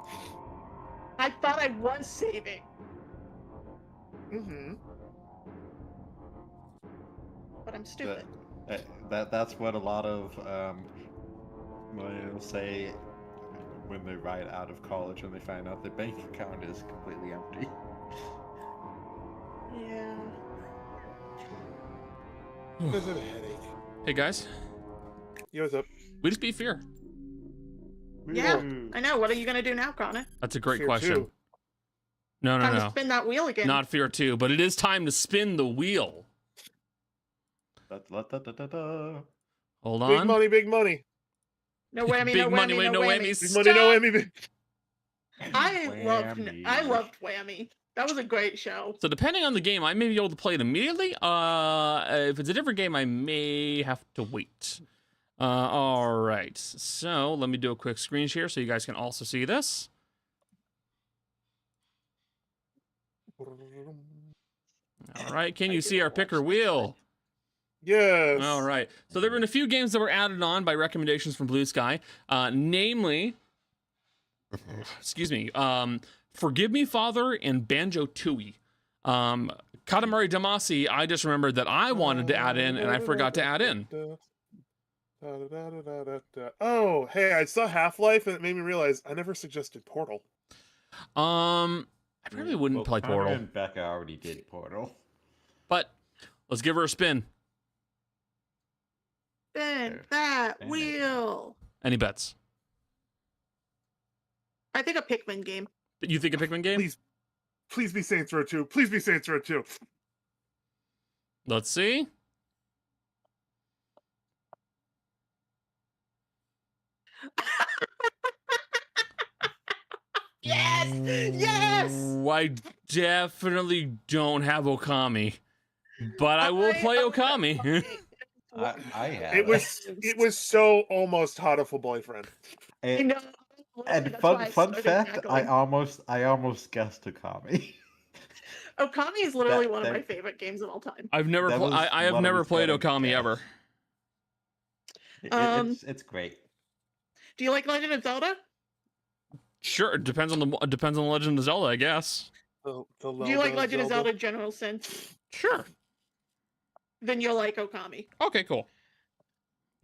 I thought I was saving. Mm-hmm. But I'm stupid. That's what a lot of will say when they ride out of college and they find out their bank account is completely empty. Yeah. Because of a headache. Hey guys, Yo, what's up? we just beat Fear. Yeah, Woo. I know. What are you gonna do now, Connor? That's a great Fear question. 2. No, Time to no. spin that wheel again. Not Fear 2, but it is time to spin the wheel. Da-da-da-da-da. Hold Big on. money, big money. No whammy, Big no money, whammy, wait, no no whammy. whammy. Big money, no whammy. Big... I loved Whammy. That was a great show. So depending on the game, I may be able to play it immediately. If it's a different game, I may have to wait. All right. So let me do a quick screen share so you guys can also see this. All right. Can you see our picker wheel? Yes. All right. So there have been a few games that were added on by recommendations from Blue Sky, namely, excuse me, Forgive Me, Father and Banjo-Tooie. Katamari Damacy, I just remembered that I wanted to add in and I forgot to add in. Oh, hey, I saw Half-Life and it made me realize I never suggested Portal. I probably wouldn't play Connor Portal, and Becca already did Portal. but let's give her a spin. Spin Sure. that And wheel. Any bets? I think a Pikmin game. You think a Pikmin game? Please be Saints Row 2. Please be Saints Row 2. Let's see. Yes! Yes! I definitely don't have Okami, but I will play Okami. I have It was so almost Hotiful Boyfriend. I know. And That's why I fun started fact, cackling. I almost guessed Okami. Okami is literally That- one of my that- favorite games of all time. I've never. That was I have what I never was played gonna Okami guess. ever. It's great. Do you like Legend of Zelda? Sure, it depends on the Legend of Zelda, I guess. The Do you like Legend of Zelda in general sense? Sure. Then you'll like Okami. Okay, cool.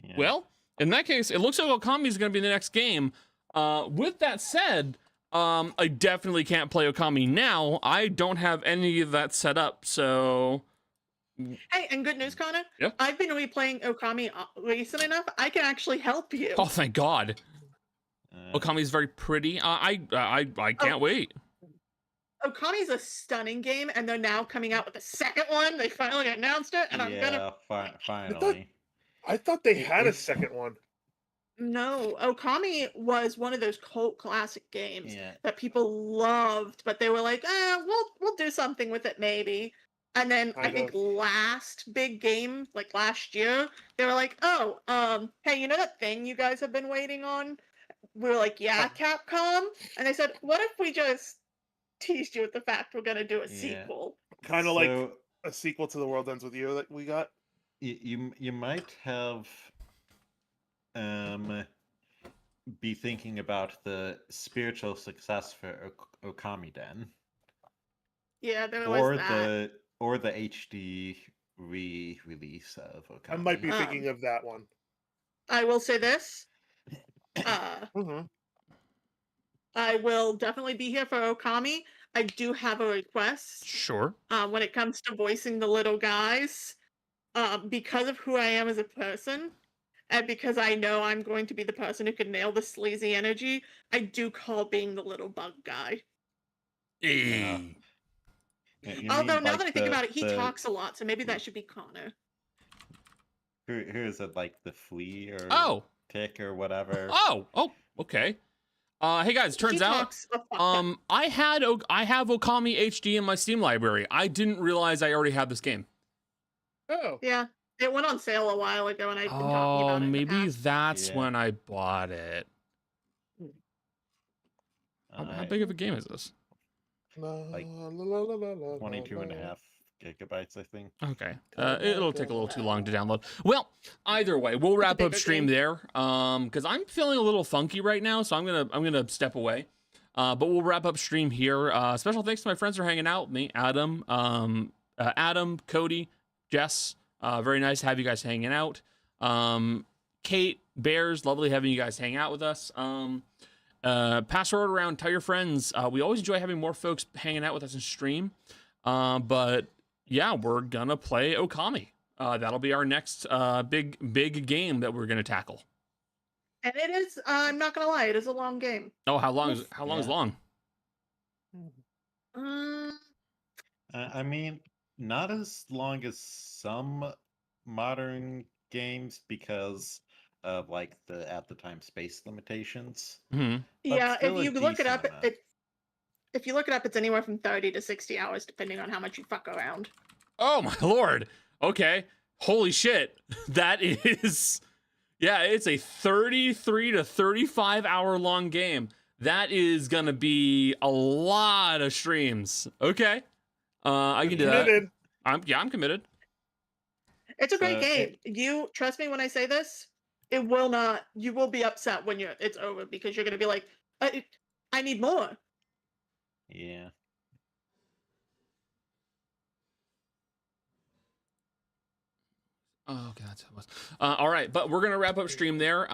Yeah. Well, in that case, it looks like Okami is going to be the next game. With that said, I definitely can't play Okami now. I don't have any of that set up, so Hey, and good news, Connor. Yeah? I've been replaying Okami recent enough. I can actually help you. oh, thank God. Uh, Okami is very pretty. I can't wait. Okami's a stunning game, and they're now coming out with a second one. They finally announced it, and I'm gonna. finally. I thought they had a It's- second one. No, Okami was one of those cult classic games Yeah. that people loved, but they were like, we'll do something with it maybe. And then I Kind think of. last big game, like last year, they were like, hey, you know that thing you guys have been waiting on? We were like, yeah, Capcom. And they said, what if we just teased you with the fact we're gonna do a Yeah. sequel? Kind of like So, a sequel to The World Ends With You that we got. you might have be thinking about the spiritual success for Okami Den, Yeah, there was or the HD re-release of Okami. I might be thinking of that one. I will say this. Mm-hmm. I will definitely be here for Okami. I do have a request Sure. when it comes to voicing the little guys. Because of who I am as a person, and because I know I'm going to be the person who can nail the sleazy energy, I do call being the little bug guy. Yeah. You Although mean, now like, that I think about it, he the- talks a lot, so maybe that should be Connor. Who is it, like the flea or Oh. tick or whatever? Oh, okay. Hey guys, turns He out talks a fuck ton. I have Okami HD in my Steam library. I didn't realize I already had this game. Oh. Yeah, it went on sale a while ago, and I've been talking about it. In the Maybe past. that's Yeah. when I bought it. How big of a game is this? Like, La, la, la, la, la, 22 and a la. half gigabytes, I think. Okay. It'll take a little too long to download. Well, either way, we'll wrap up bigger stream game. there. Because I'm feeling a little funky right now, so I'm gonna step away. But we'll wrap up stream here. Special thanks to my friends for hanging out with me, Adam, Cody, Jess. Very nice to have you guys hanging out. Kate, Bears, lovely having you guys hang out with us. Pass the word around, tell your friends. We always enjoy having more folks hanging out with us in stream. But yeah, we're gonna play Okami. That'll be our next big game that we're gonna tackle. And it is. I'm not gonna lie, it is a long game. Oh, how long is long? I mean, not as long as some modern games because of like the at the time space limitations. Hmm. But Yeah, still if a you look it up, decent amount. if you look it up, it's anywhere from 30 to 60 hours, depending on how much you fuck around. Oh my lord. Okay. Holy shit. That is. Yeah, it's a 33 to 35 hour long game. That is gonna be a lot of streams. Okay. I can do that. Committed. I'm committed. It's a great So, game. You trust me when I say this. It will not. You will be upset when it's over because you're gonna be like, I need more. Yeah. Oh, God, that was. All right, but we're gonna wrap up stream there.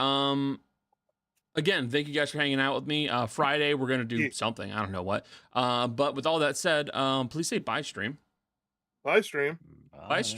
Again, thank you guys for hanging out with me. Friday, we're gonna do something. I don't know what. But with all that said, please say bye, stream. Bye, stream. Bye, stream.